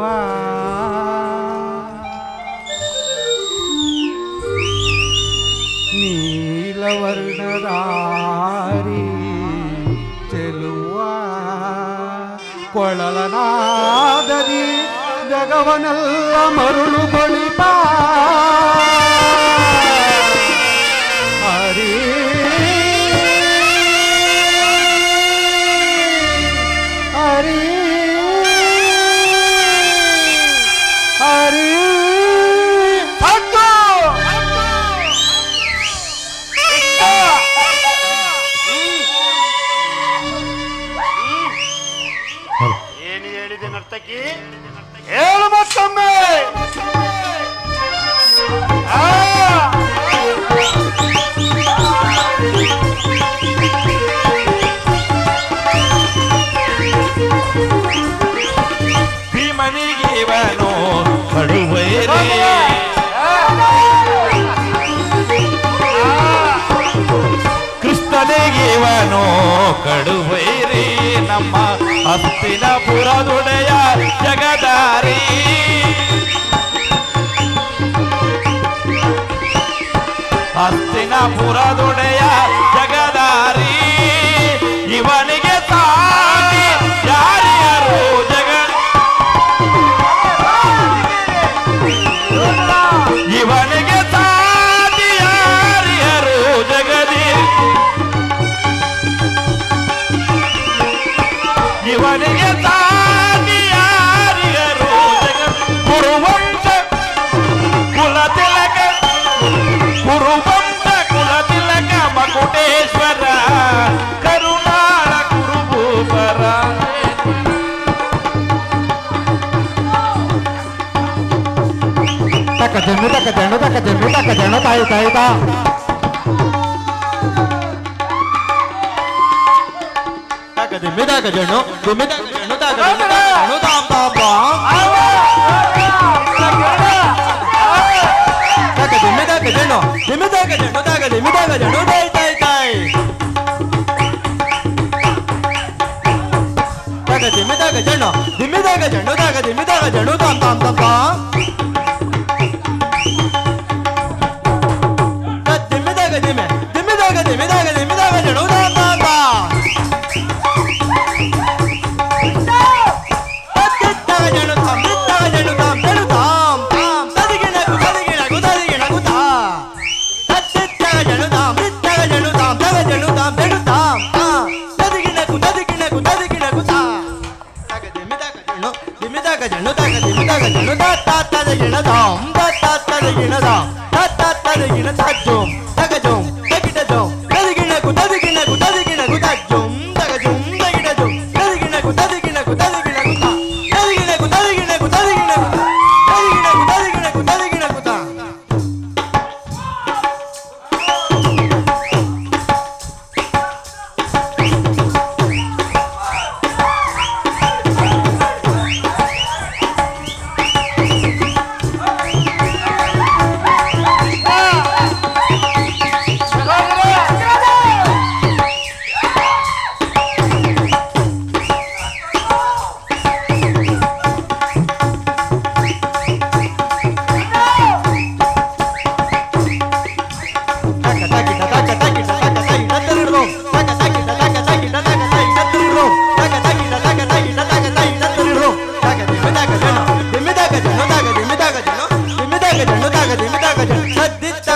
ನೀಲವರ್ಣದಾರಿ ಚೆಲುವ ಕೊಳಲನಾದದಿ ಜಗವನೆಲ್ಲ ಮರುಳು ಬಳಿಪ ಹರಿ ಹರಿ ಹರಿ ಏನು ಹೇಳಿದೆ ನರ್ತಕಿ? ಹೇಳು ಮತ್ತೊಮ್ಮೆ. ಭೀಮನಿಗೆ ಇವನು ಕಡುವೈರಿ ಕೃಷ್ಣನಿಗೆ ಇವನು ಕಡುವೈರಿ ನಮ್ಮ ಹಸ್ತಿನಪುರದೊಡೆಯ ಜಗದಾರಿ ಹಸ್ತಿನಪುರದೊಡೆಯ ಜಗದಾರಿ ಇವನಿಗೆ ಸಾಟಿ ಯಾರ್ಯಾರು ಇವನಿಗೆ ಸಾಟಿ ಯಾರ್ಯಾರು ಜಗದಿ ಇವನಿಗೆ ಸಾಟಿ ಯಾರ್ಯಾರು ಜಗದಿ ಕುರುವಂಶ ಕುಲತಿಲಕ ಕುರುವಂಶ ಕುಲತಿಲಕ ಮಕುಟೇಶ್ವರ ಕರುಣಾಳ ಕುರುಭೂಪರ ತಕ್ಕ ಜಣ್ಣು ತಕ್ಕ ಜಣ್ಣು ತಕ್ಕ ಜಣ್ಣು ತಕ್ಕ ಜಣ್ಣು ತಾಯಿ ತಾಯಿ ತಾ ತಕ್ಕ ದಿಮ್ಮಿ ತಕ್ಕ ಜಣ್ಣು ದಿಮ್ಮಿ ತಕ್ಕ ಜಣ್ಣು ತಕ್ಕ ಜಣ್ಣು ತಾಮ್ ತಾಮ್ ತಾಮ್ ತಕ್ಕ ದಿಮ್ಮಿ ತಕ್ಕ ಜಣ್ಣು ದಿಮ್ಮಿ ತಕ್ಕ ಜಣ್ಣು ತಕ್ಕ ದಿಮ್ಮಿ ತಕ್ಕ ಜಣ್ಣು ತಾಯಿ ತಾಯಿ ತಾಯಿ ತಕ್ಕ ದಿಮ್ಮಿ ತಕ್ಕ ಜಣ್ಣು ದಿಮ್ಮಿ ತಕ್ಕ ಜಣ್ಣು ತಕ್ಕ ದಿಮ್ಮಿ ತಕ್ಕ ಜಣ್ಣು ತಾಮ್ ತಾಮ್ ತಾಮ್ ತಾಮ್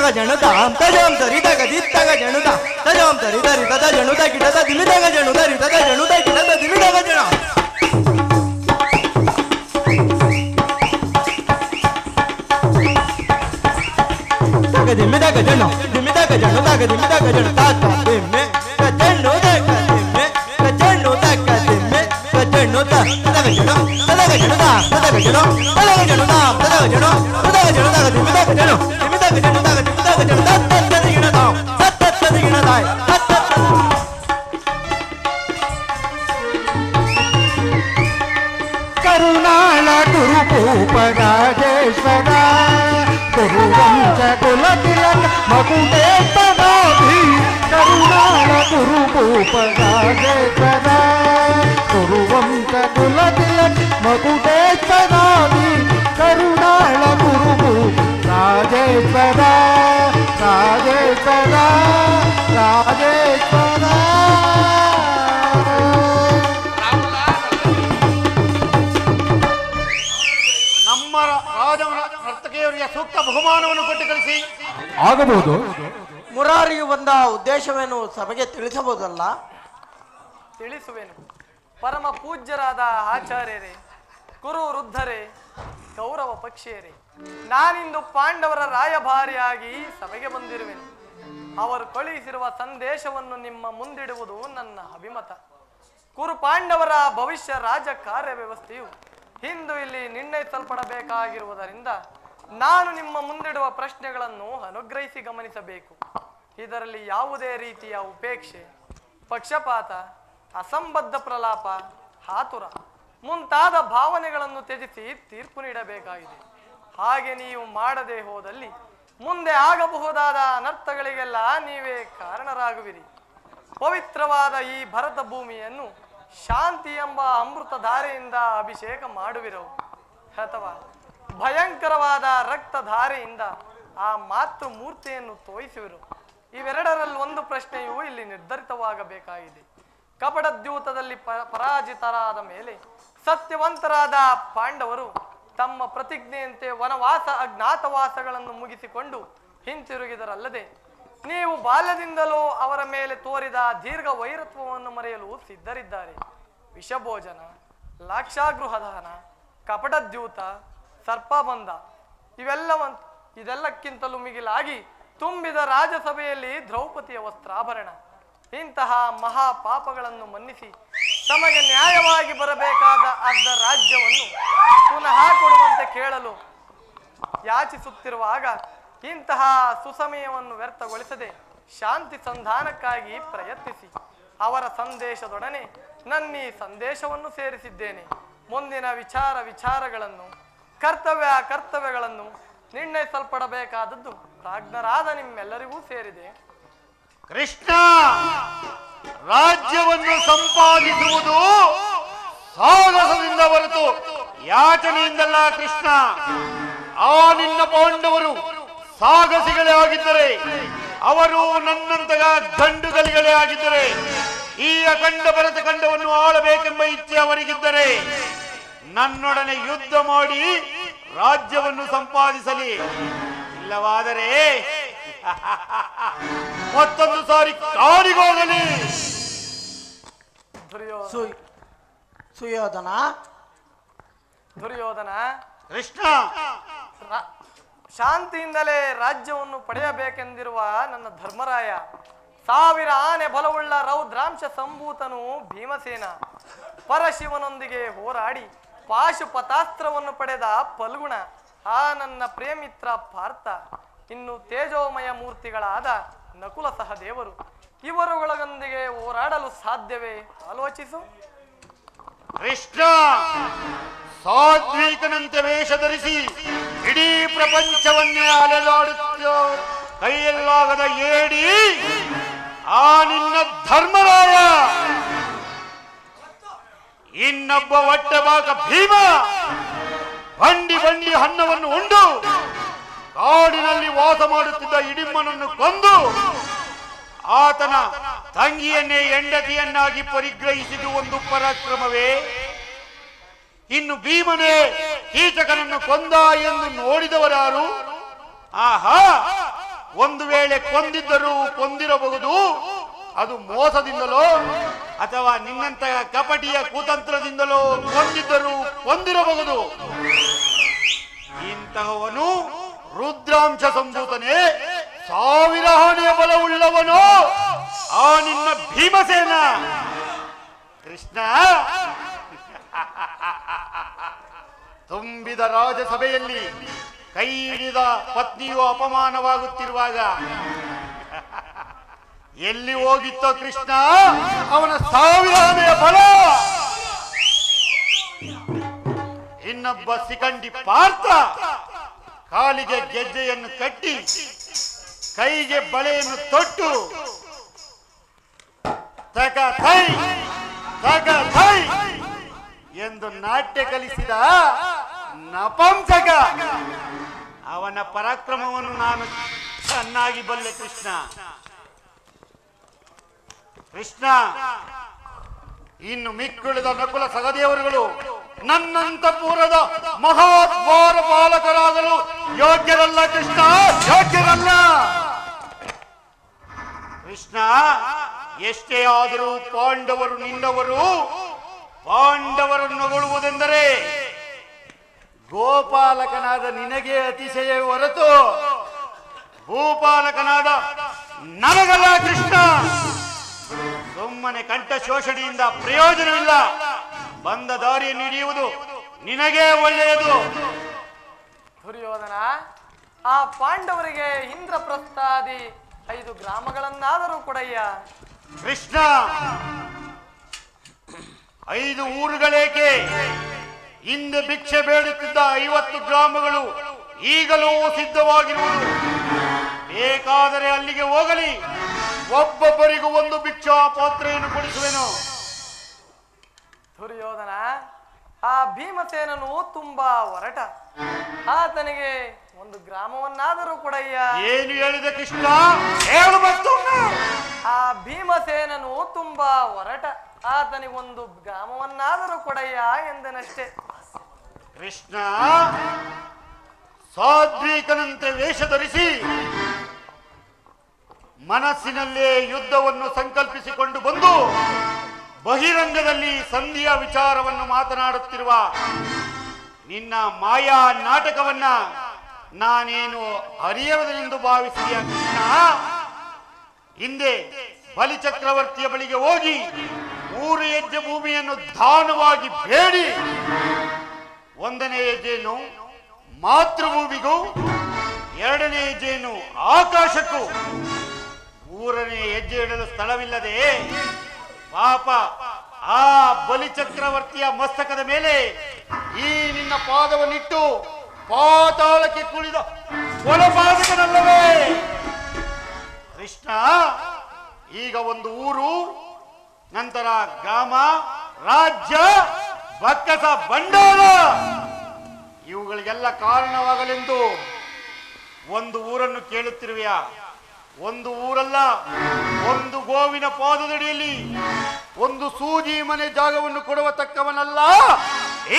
ತಗ ಜಣುದಾಂ ತಜಂ ತರಿ ತಗ ದಿತ್ತಗ ಜಣುದಾಂ ತಜಂ ತರಿ ತರಿ ತದ ಜಣುದ ಗಿಡದ ದಿಮಿದಗ ಜಣುದ ರಿತದ ಜಣುದ ಗಿಡದ ದಿಮಿದಗ ಜಣ ತಗ ದಿಮಿದಗ ಜಣ ದಿಮಿದಗ ಜಣುದಾಗ ದಿಮಿದಗ ಜಣ ತಾತ ದಿಮ್ಮೆ ಗಜಣುದಗ ದಿಮ್ಮೆ ಗಜಣುದಗ ದಿಮ್ಮೆ ಗಜಣುದ ತದಗ ಜಣ ತದಗ ಜಣುದ ತದಗ ಜಣ ತದಗ ಜಣುದ ತದಗ ಜಣ ತದಗ ಜಣುದಾಗ ದಿಮಿದಗ ಜಣ ದಿಮಿದಗ ಜಣುದಾಗ ದಿಮಿದಗ ಜಣ ತತ್ತ ಗಿಣದಾಂ ತತ್ತ ಗಿಣದಾಯ್ ಕರುಣಾಳ ಗುರುಭೂಪ ರಾಜೇಶ್ವರ ಗುರುವಂಶ ಕುಲ ತಿಲಕ ಮಗುಟೇಶ್ವರಾಧಿ ಕರುಣಾಳ ಗುರುಭೂಪ ರಾಜೇಶ್ವರ ಗುರುವಂಶ ಕುಲ ತಿಲಕ ಮಗುಟೇಶ್ವರಾಧಿ ಕರುಣಾಳ ಗುರುಭೂಪ ರಾಜೇಶ್ವರ ರಾಜೇಶ್ವರ ರಾಜೇಶ್ವರ ನರ್ತಕಿಯವರಿಗೆ ಸೂಕ್ತ ಬಹುಮಾನವನ್ನು ಕೊಟ್ಟು ಕಳಿಸಿ. ಆಗಬಹುದು. ಮುರಾರಿಯು ಬಂದ ಉದ್ದೇಶವೇನು ಸಭೆಗೆ ತಿಳಿಸಬಹುದಲ್ಲ? ತಿಳಿಸುವೆನು. ಪರಮ ಪೂಜ್ಯರಾದ ಆಚಾರ್ಯರೇ, ಕುರು ವೃದ್ಧರೇ, ಕೌರವ ಪಕ್ಷಿಯರೇ, ನಾನಿಂದು ಪಾಂಡವರ ರಾಯಭಾರಿಯಾಗಿ ಸಭೆಗೆ ಬಂದಿರುವೆನು. ಅವರು ಕಳುಹಿಸಿರುವ ಸಂದೇಶವನ್ನು ನಿಮ್ಮ ಮುಂದಿಡುವುದು ನನ್ನ ಅಭಿಮತ. ಕುರು ಪಾಂಡವರ ಭವಿಷ್ಯ ರಾಜ ಕಾರ್ಯ ವ್ಯವಸ್ಥೆಯು ಇಂದು ಇಲ್ಲಿ ನಿರ್ಣಯಿಸಲ್ಪಡಬೇಕಾಗಿರುವುದರಿಂದ ನಾನು ನಿಮ್ಮ ಮುಂದಿಡುವ ಪ್ರಶ್ನೆಗಳನ್ನು ಅನುಗ್ರಹಿಸಿ ಗಮನಿಸಬೇಕು. ಇದರಲ್ಲಿ ಯಾವುದೇ ರೀತಿಯ ಉಪೇಕ್ಷೆ, ಪಕ್ಷಪಾತ, ಅಸಂಬದ್ಧ ಪ್ರಲಾಪ, ಆತುರ ಮುಂತಾದ ಭಾವನೆಗಳನ್ನು ತ್ಯಜಿಸಿ ತೀರ್ಪು ನೀಡಬೇಕಾಗಿದೆ. ಹಾಗೆ ನೀವು ಮಾಡದೆ ಹೋದಲ್ಲಿ ಮುಂದೆ ಆಗಬಹುದಾದ ಅನರ್ಥಗಳಿಗೆಲ್ಲ ನೀವೇ ಕಾರಣರಾಗುವಿರಿ. ಪವಿತ್ರವಾದ ಈ ಭರತ ಭೂಮಿಯನ್ನು ಶಾಂತಿ ಎಂಬ ಅಮೃತ ಧಾರೆಯಿಂದ ಅಭಿಷೇಕ ಮಾಡುವಿರೋ ಅಥವಾ ಭಯಂಕರವಾದ ರಕ್ತಧಾರೆಯಿಂದ ಆ ಮಾತೃ ಮೂರ್ತಿಯನ್ನು ತೋಯಿಸುವಿರೋ? ಇವೆರಡರಲ್ಲಿ ಒಂದು ಪ್ರಶ್ನೆಯು ಇಲ್ಲಿ ನಿರ್ಧರಿತವಾಗಬೇಕಾಗಿದೆ. ಕಪಟದ್ಯೂತದಲ್ಲಿ ಪರಾಜಿತರಾದ ಮೇಲೆ ಸತ್ಯವಂತರಾದ ಪಾಂಡವರು ತಮ್ಮ ಪ್ರತಿಜ್ಞೆಯಂತೆ ವನವಾಸ ಅಜ್ಞಾತವಾಸಗಳನ್ನು ಮುಗಿಸಿಕೊಂಡು ಹಿಂತಿರುಗಿದರಲ್ಲದೆ ನೀವು ಬಾಲ್ಯದಿಂದಲೂ ಅವರ ಮೇಲೆ ತೋರಿದ ದೀರ್ಘ ವೈರತ್ವವನ್ನು ಮರೆಯಲು ಸಿದ್ಧರಿದ್ದಾರೆ. ವಿಷಭೋಜನ, ಲಾಕ್ಷಾಗೃಹದಾನ, ಕಪಟದ್ಯೂತ, ಸರ್ಪಬಂಧ ಇದೆಲ್ಲಕ್ಕಿಂತಲೂ ಮಿಗಿಲಾಗಿ ತುಂಬಿದ ರಾಜಸಭೆಯಲ್ಲಿ ದ್ರೌಪದಿಯ ವಸ್ತ್ರಾಭರಣ ಇಂತಹ ಮಹಾಪಾಪಗಳನ್ನು ಮನ್ನಿಸಿ ತಮಗೆ ನ್ಯಾಯವಾಗಿ ಬರಬೇಕಾದ ಅರ್ಧ ರಾಜ್ಯವನ್ನು ಪುನಃ ಕೊಡುವಂತೆ ಕೇಳಲು ಯಾಚಿಸುತ್ತಿರುವಾಗ ಇಂತಹ ಸುಸಮಯವನ್ನು ವ್ಯರ್ಥಗೊಳಿಸದೆ ಶಾಂತಿ ಸಂಧಾನಕ್ಕಾಗಿ ಪ್ರಯತ್ನಿಸಿ. ಅವರ ಸಂದೇಶದೊಡನೆ ನನ್ನೀ ಸಂದೇಶವನ್ನು ಸೇರಿಸಿದ್ದೇನೆ. ಮುಂದಿನ ವಿಚಾರಗಳನ್ನು ಕರ್ತವ್ಯಗಳನ್ನು ನಿರ್ಣಯಿಸಲ್ಪಡಬೇಕಾದದ್ದು ಪ್ರಾಜ್ಞರಾದ ನಿಮ್ಮೆಲ್ಲರಿಗೂ ಸೇರಿದೆ. ಕೃಷ್ಣ, ರಾಜ್ಯವನ್ನು ಸಂಪಾದಿಸುವುದು ಸಾಹಸದಿಂದ ಹೊರತು ಯಾಚನೆಯಿಂದಲ್ಲ. ಕೃಷ್ಣ, ಆ ನಿನ್ನ ಪಾಂಡವರು ಸಾಹಸಿಗಳೇ ಆಗಿದ್ದರೆ, ಅವರು ನನ್ನಂತಹ ಗಂಡುಗಲಿಗಳೇ ಆಗಿದ್ದರೆ, ಈ ಅಖಂಡ ಭರತ ಖಂಡವನ್ನು ಆಳಬೇಕೆಂಬ ಇಚ್ಛೆ ಅವರಿಗಿದ್ದರೆ ನನ್ನೊಡನೆ ಯುದ್ಧ ಮಾಡಿ ರಾಜ್ಯವನ್ನು ಸಂಪಾದಿಸಲಿ. ಇಲ್ಲವಾದರೆ ಮತ್ತೊಂದು ಸಾರಿ ಕಾಡಿಗೋಗಲಿ. ದುರ್ಯೋಧನ, ಕೃಷ್ಣ, ಶಾಂತಿಯಿಂದಲೇ ರಾಜ್ಯವನ್ನು ಪಡೆಯಬೇಕೆಂದಿರುವ ನನ್ನ ಧರ್ಮರಾಯ, 1000 ಆನೆ ಬಲವುಳ್ಳ ರೌದ್ರಾಂಶ ಸಂಭೂತನು ಭೀಮಸೇನ, ಪರಶಿವನೊಂದಿಗೆ ಹೋರಾಡಿ ಪಾಶುಪತಾಸ್ತ್ರವನ್ನು ಪಡೆದ ಫಲ್ಗುಣ, ಆ ನನ್ನ ಪ್ರೇಮಿತ್ರ ಪಾರ್ಥ, ಇನ್ನು ತೇಜೋಮಯ ಮೂರ್ತಿಗಳಾದ ನಕುಲ ಸಹದೇವರು, ಇವರುಗಳೊಂದಿಗೆ ಹೋರಾಡಲು ಸಾಧ್ಯವೇ? ಆಲೋಚಿಸು. ಕೃಷ್ಣ, ಸಾತ್ವಿಕನಂತೆ ವೇಷ ಧರಿಸಿ ಇಡೀ ಪ್ರಪಂಚವನ್ನೇ ಅಲೆದಾಡುತ್ತ ಕೈಯಲ್ಲಾಗದ ಏಡಿ ಆ ನಿನ್ನ ಧರ್ಮರಾಯ, ಇನ್ನೊಬ್ಬ ಹೊಟ್ಟೆಬಾಕ ಭೀಮ ಬಂಡಿ ಅನ್ನವನ್ನು ಉಂಡು ಕಾಡಿನಲ್ಲಿ ವಾಸ ಮಾಡುತ್ತಿದ್ದ ಇಡಿಮ್ಮನನ್ನು ಕೊಂದು ಆತನ ತಂಗಿಯನ್ನೇ ಹೆಂಡತಿಯನ್ನಾಗಿ ಪರಿಗ್ರಹಿಸಿದ್ದು ಒಂದು ಪರಾಕ್ರಮವೇ? ಇನ್ನು ಭೀಮನೇ ಕೀಚಕನನ್ನು ಕೊಂದ ಎಂದು ನೋಡಿದವರಾರು? ಆಹಾ, ಒಂದು ವೇಳೆ ಕೊಂದಿರಬಹುದು, ಅದು ಮೋಸದಿಂದಲೋ ಅಥವಾ ನಿನ್ನಂತಹ ಕಪಟಿಯ ಕುತಂತ್ರದಿಂದಲೋ ಕೊಂದಿರಬಹುದು. ಇಂತಹವನು ರುದ್ರಾಂಶ ಸಂಭೂತನೇ, 1000 ಆನೆಯ ಬಲವುಳ್ಳವನು ಆ ನಿನ್ನ ಭೀಮಸೇನ. ಕೃಷ್ಣ, ತುಂಬಿದ ರಾಜಸಭೆಯಲ್ಲಿ ಕೈ ಹಿಡಿದ ಪತ್ನಿಯು ಅಪಮಾನವಾಗುತ್ತಿರುವಾಗ ಎಲ್ಲಿ ಹೋಗಿತ್ತೋ ಕೃಷ್ಣ ಅವನ 1000 ಆನೆಯ ಬಲ? ಇನ್ನೊಬ್ಬ ಸಿಕಂಡಿ ಪಾರ್ಥ ಕಾಲಿಗೆ ಗೆಜ್ಜೆಯನ್ನು ಕಟ್ಟಿ ಕೈಗೆ ಬಳೆಯನ್ನು ತೊಟ್ಟು ತಕ ಥೈ ತಕ ಥೈ ಎಂದು ನಾಟ್ಯ ಕಲಿಸಿದ ನಪಂಸಕ. ಅವನ ಪರಾಕ್ರಮವನ್ನು ನಾನು ಚೆನ್ನಾಗಿ ಬಲ್ಲೆ ಕೃಷ್ಣ. ಕೃಷ್ಣ, ಇನ್ನು ಮಿಕ್ಕುಳಿದ ನಕುಲ ಸಹದೇವರುಗಳು ನನ್ನಂತಪುರದ ಮಹಾದ್ವಾರ ಪಾಲಕರಾಗಲು ಯೋಗ್ಯರಲ್ಲ ಕೃಷ್ಣ, ಯೋಗ್ಯರಲ್ಲ. ಕೃಷ್ಣ, ಎಷ್ಟೇ ಆದರೂ ಪಾಂಡವರು ನಿನ್ನವರು. ಪಾಂಡವರನ್ನು ಹೊಗಳುವುದೆಂದರೆ ಗೋಪಾಲಕನಾದ ನಿನಗೆ ಅತಿಶಯ ಹೊರತು ಭೂಪಾಲಕನಾದ ನನಗಲ್ಲ ಕೃಷ್ಣ. ಸುಮ್ಮನೆ ಕಂಠ ಶೋಷಣೆಯಿಂದ ಪ್ರಯೋಜನವಿಲ್ಲ. ಬಂದ ದಾರಿಯನ್ನು ಹಿಡಿಯುವುದು ನಿನಗೇ ಒಳ್ಳೆಯದು. ದುರ್ಯೋಧನ, ಆ ಪಾಂಡವರಿಗೆ ಇಂದ್ರಪ್ರಸ್ಥಾದಿ 5 ಗ್ರಾಮಗಳನ್ನಾದರೂ ಕೊಡಯ್ಯ. ಕೃಷ್ಣ, 5 ಊರುಗಳೇಕೆ? ಹಿಂದೆ ಭಿಕ್ಷೆ ಬೇಡುತ್ತಿದ್ದ 50 ಗ್ರಾಮಗಳು ಈಗಲೂ ಸಿದ್ಧವಾಗಿರುವುದು. ಬೇಕಾದರೆ ಅಲ್ಲಿಗೆ ಹೋಗಲಿ, ಒಬ್ಬೊಬ್ಬರಿಗೂ ಒಂದು ಭಿಕ್ಷಾ ಪಾತ್ರೆಯನ್ನು ಕೊಡಿಸುವೆನು. ದುರ್ಯೋಧನ, ಆ ಭೀಮಸೇನನು ತುಂಬಾ ಒರಟ. ಆತನಿಗೆ ಒಂದು ಗ್ರಾಮವನ್ನಾದರೂ ಕೊಡಯ್ಯ. ಏನು ಹೇಳಿದೆ ಕೃಷ್ಣ? ಹೇಳು ಮತ್ತೊಮ್ಮೆ. ಆ ಭೀಮಸೇನನು ತುಂಬಾ ಒರಟ. ಆತನಿಗೊಂದು ಗ್ರಾಮವನ್ನಾದರೂ ಕೊಡಯ್ಯ ಎಂದನಷ್ಟೇ. ಕೃಷ್ಣ, ಸಾಧ್ವೀಕನಂತೆ ವೇಷ ಧರಿಸಿ ಮನಸ್ಸಿನಲ್ಲೇ ಯುದ್ಧವನ್ನು ಸಂಕಲ್ಪಿಸಿಕೊಂಡು ಬಂದು ಬಹಿರಂಗದಲ್ಲಿ ಸಂಧಿಯ ವಿಚಾರವನ್ನು ಮಾತನಾಡುತ್ತಿರುವ ನಿನ್ನ ಮಾಯಾ ನಾಟಕವನ್ನ ನಾನೇನು ಅರಿಯದನೆಂದು ಭಾವಿಸಿದೆಯಾ ಕೃಷ್ಣ? ಹಿಂದೆ ಬಲಿಚಕ್ರವರ್ತಿಯ ಬಳಿಗೆ ಹೋಗಿ 3 ಹೆಜ್ಜೆ ಭೂಮಿಯನ್ನು ದಾನವಾಗಿ ಬೇಡಿ 1ನೇ ಹೆಜ್ಜೆಯನ್ನು ಮಾತೃಭೂಮಿಗೂ, 2ನೇ ಹೆಜ್ಜೆಯನ್ನು ಆಕಾಶಕ್ಕೂ, 3ನೇ ಹೆಜ್ಜೆ ಇಡಲು ಸ್ಥಳವಿಲ್ಲದೆ ಪಾಪ ಆ ಬಲಿಚಕ್ರವರ್ತಿಯ ಮಸ್ತಕದ ಮೇಲೆ ಈ ನಿನ್ನ ಪಾದವನ್ನಿಟ್ಟು ಪಾತಾಳಕ್ಕೆ ಕುಳಿದ ಕೊಲಪಾತಕನಲ್ಲವೇ ಕೃಷ್ಣ? ಈಗ ಒಂದು ಊರು, ನಂತರ ಗ್ರಾಮ, ರಾಜ್ಯ, ಬಕ್ಕಸ, ಬಂಡಾರ ಇವುಗಳಿಗೆಲ್ಲ ಕಾರಣವಾಗಲೆಂದು ಒಂದು ಊರನ್ನು ಕೇಳುತ್ತಿರುವೆಯಾ? ಒಂದು ಊರಲ್ಲ, ಒಂದು ಗೋವಿನ ಪಾದದಡಿಯಲ್ಲಿ ಒಂದು ಸೂಜಿ ಮನೆ ಜಾಗವನ್ನು ಕೊಡುವ ತಕ್ಕವನಲ್ಲ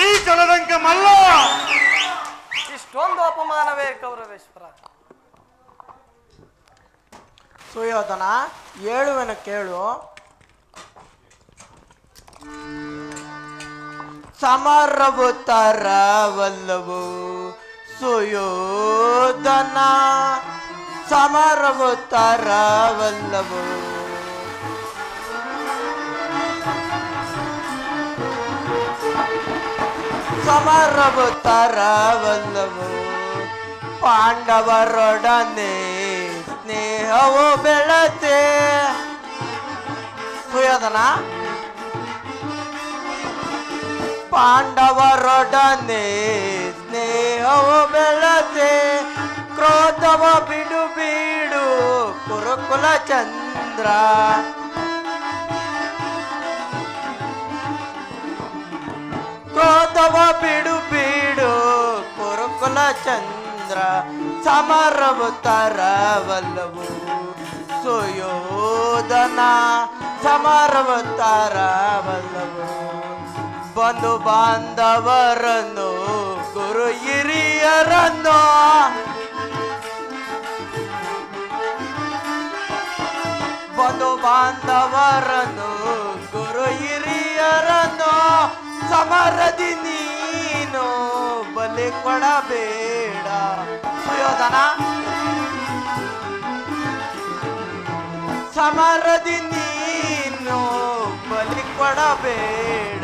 ಈ ಚಲದಂಕ ಮಲ್ಲ. ಇಷ್ಟೊಂದು ಅಪಮಾನವೇ ಕೌರವೇಶ್ವರ? ಸುಯೋಧನ, ಹೇಳುವೆನು ಕೇಳು. ಸಮರವು ತರವಲ್ಲವು ಸುಯೋಧನ, ಸಮರವು ತರವಲ್ಲವು. ಸಮರವು ತರವಲ್ಲವು. ಪಾಂಡವರೊಡನೆ ಸ್ನೇಹವು ಬೆಳತೆ. ಸುಯೋಧನ, ಪಾಂಡವರೊಡನೆ ಸ್ನೇಹವು ಬೆಳತೆ. ಕ್ರೋಧವ ಬಿಡು ಬಿಡು ಕುರುಕುಲ ಚಂದ್ರ. ಕ್ರೋಧವ ಬಿಡು ಬಿಡು ಕುರುಕುಲ ಚಂದ್ರ. ಸಮರವು ತರವಲ್ಲವು ಸುಯೋಧನ, ಸಮರವು ತರವಲ್ಲವು. ಬಂಧು ಬಾಂಧವರನ್ನು, ಗುರು ಹಿರಿಯರನ್ನು, ಬಾಂಧವರನ್ನು ಗುರು ಹಿರಿಯರನ್ನು ಸಮರದಿ ನೀನು ಬಲಿ ಕೊಡಬೇಡ. ಸುಯೋಧನ, ಸಮರದಿ ನೀನು ಬಲಿ ಕೊಡಬೇಡ,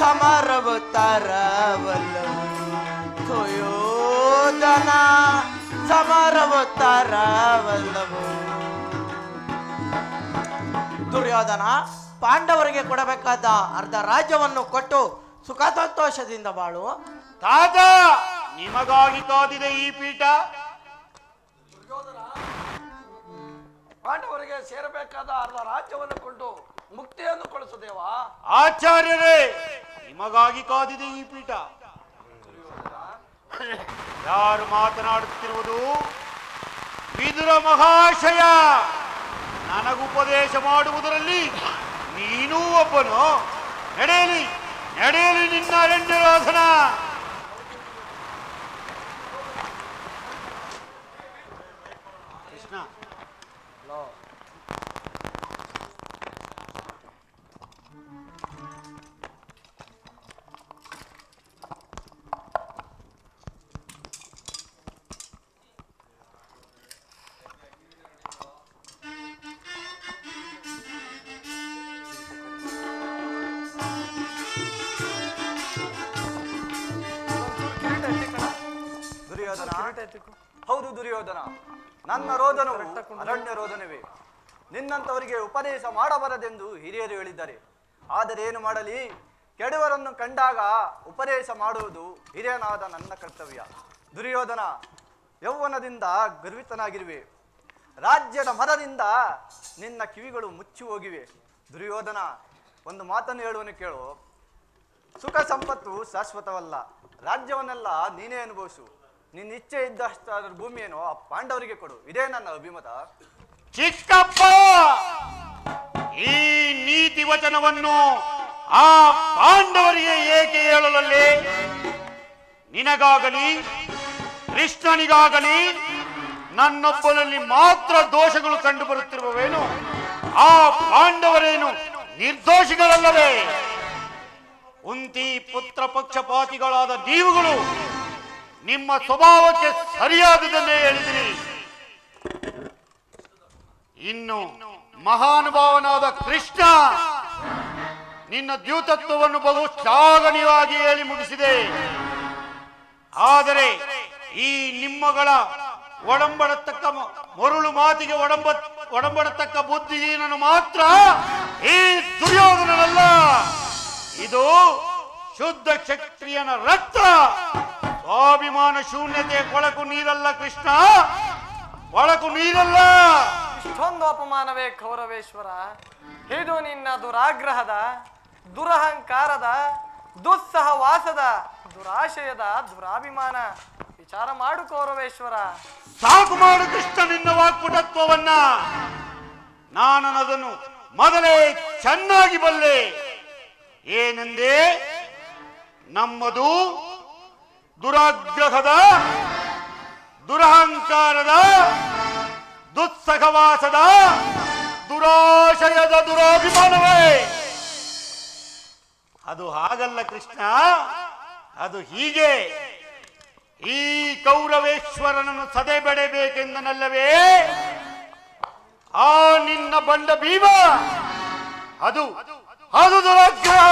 ಸಮರವು ತರವಲ್ಲವು. ಸುಯೋಧನ, ಸಮರವು ತರವಲ್ಲವು. ದುರ್ಯೋಧನ, ಪಾಂಡವರಿಗೆ ಕೊಡಬೇಕಾದ ಅರ್ಧ ರಾಜ್ಯವನ್ನು ಕೊಟ್ಟು ಸುಖ ಸಂತೋಷದಿಂದ ಬಾಳು. ತಾತ, ನಿಮಗಾಗಿ ಕಾದಿದೆ ಈ ಪೀಠ. ಪಾಂಡವರಿಗೆ ಸೇರಬೇಕಾದ ಅರ್ಧ ರಾಜ್ಯವನ್ನು ಕೊಂಡು ಮುಕ್ತಿಯನ್ನು ಕೊಡಿಸುದೇವಾ? ಆಚಾರ್ಯರೇ, ನಿಮಗಾಗಿ ಕಾದಿದೆ ಈ ಪೀಠ. ಯಾರು ಮಾತನಾಡುತ್ತಿರುವುದು? ವಿದುರ ಮಹಾಶಯ. ನನಗುಪದೇಶ ಮಾಡುವುದರಲ್ಲಿ ನೀನೂ ಒಬ್ಬನು. ನಡೆಯಲಿ ನಡೆಯಲಿ ನಿನ್ನ ಅರಣ್ಯರೋಧನ. ಕೃಷ್ಣ, ಹೌದು ದುರ್ಯೋಧನ, ನನ್ನ ರೋದನವು ಅರಣ್ಯ ರೋದನವೇ. ನಿನ್ನಂತವರಿಗೆ ಉಪದೇಶ ಮಾಡಬಾರದೆಂದು ಹಿರಿಯರು ಹೇಳಿದ್ದಾರೆ. ಆದರೆ ಏನು ಮಾಡಲಿ, ಕೆಡುವರನ್ನು ಕಂಡಾಗ ಉಪದೇಶ ಮಾಡುವುದು ಹಿರಿಯನಾದ ನನ್ನ ಕರ್ತವ್ಯ. ದುರ್ಯೋಧನ, ಯೌವನದಿಂದ ಗರ್ವಿತನಾಗಿರುವೆ. ರಾಜ್ಯದ ಮದದಿಂದ ನಿನ್ನ ಕಿವಿಗಳು ಮುಚ್ಚಿ ಹೋಗಿವೆ. ದುರ್ಯೋಧನ, ಒಂದು ಮಾತನ್ನು ಹೇಳುವನು ಕೇಳು. ಸುಖ ಸಂಪತ್ತು ಶಾಶ್ವತವಲ್ಲ. ರಾಜ್ಯವನ್ನೆಲ್ಲ ನೀನೇ ಅನುಭವಿಸು. ನಿನ್ನ ಇಚ್ಛೆ ಇದ್ದಷ್ಟಾದ್ರೂ ಭೂಮಿಯನ್ನು ಆ ಪಾಂಡವರಿಗೆ ಕೊಡು. ಇದೇ ನನ್ನ ಅಭಿಮತ. ಚಿಕ್ಕಪ್ಪ, ಈ ನೀತಿ ವಚನವನ್ನು ಆ ಪಾಂಡವರಿಗೆ ಏಕೆ ಹೇಳಲಲ್ಲಿ? ನಿನಗಾಗಲಿ ಕೃಷ್ಣನಿಗಾಗಲಿ ನನ್ನೊಬ್ಬನಲ್ಲಿ ಮಾತ್ರ ದೋಷಗಳು ಕಂಡು ಬರುತ್ತಿರುವವೇನು? ಆ ಪಾಂಡವರೇನು ನಿರ್ದೋಷಿಗಳಲ್ಲವೇ? ಕುಂತಿ ಪುತ್ರ ಪಕ್ಷಪಾತಿಗಳಾದ ನೀವುಗಳು ನಿಮ್ಮ ಸ್ವಭಾವಕ್ಕೆ ಸರಿಯಾದದನ್ನೇ ಹೇಳಿದಿರಿ. ಇನ್ನು ಮಹಾನುಭಾವನಾದ ಕೃಷ್ಣ ನಿನ್ನ ದ್ಯೂತತ್ವವನ್ನು ಬಹು ಶ್ಲಾಘನೀಯವಾಗಿ ಹೇಳಿ ಮುಗಿಸಿದೆ. ಆದರೆ ಈ ನಿಮ್ಮಗಳ ಒಡಂಬಡತಕ್ಕ ಮರುಳು ಮಾತಿಗೆ ಒಡಂಬಡತಕ್ಕ ಬುದ್ಧಿಹೀನನು ಮಾತ್ರ ಈ ದುರ್ಯೋಧನನಲ್ಲ. ಇದು ಶುದ್ಧ ಕ್ಷತ್ರಿಯನ ರಕ್ತ. ಸ್ವಾಭಿಮಾನ ಶೂನ್ಯತೆಯ ಕೊಳಕು ನೀರಲ್ಲ ಕೃಷ್ಣ, ಕೊಳಕು ನೀರಲ್ಲ. ಇಷ್ಟೊಂದು ಅಪಮಾನವೇ ಕೌರವೇಶ್ವರ? ಇದು ನಿನ್ನ ದುರಾಗ್ರಹದ, ದುರಹಂಕಾರದ, ದುಸ್ಸಹವಾಸದ, ದುರಾಶಯದ, ದುರಾಭಿಮಾನ. ವಿಚಾರ ಮಾಡು ಕೌರವೇಶ್ವರ. ಸಾಕು ಮಾಡು ಕೃಷ್ಣ ನಿನ್ನ ವಾಕ್ಪಟತ್ವವನ್ನ. ನಾನು ಅದನ್ನು ಮೊದಲೇ ಚೆನ್ನಾಗಿ ಬಲ್ಲೆ. ಏನೆಂದೇ? ನಮ್ಮದು ದುರಾಗ್ರಹದ, ದುರಹಂಕಾರದ, ದುಸ್ಸಹವಾಸದ, ದುರಾಶಯದ ದುರಾಭಿಮಾನವೇ. ಅದು ಹಾಗಲ್ಲ ಕೃಷ್ಣ, ಅದು ಹೀಗೆ. ಈ ಕೌರವೇಶ್ವರನನ್ನು ಸದೆಬೆಡಬೇಕೆಂದನಲ್ಲವೇ ಆ ನಿನ್ನ ಬಂಡ ಭೀಮ? ಅದು ಅದು ದುರಾಗ್ರಹ.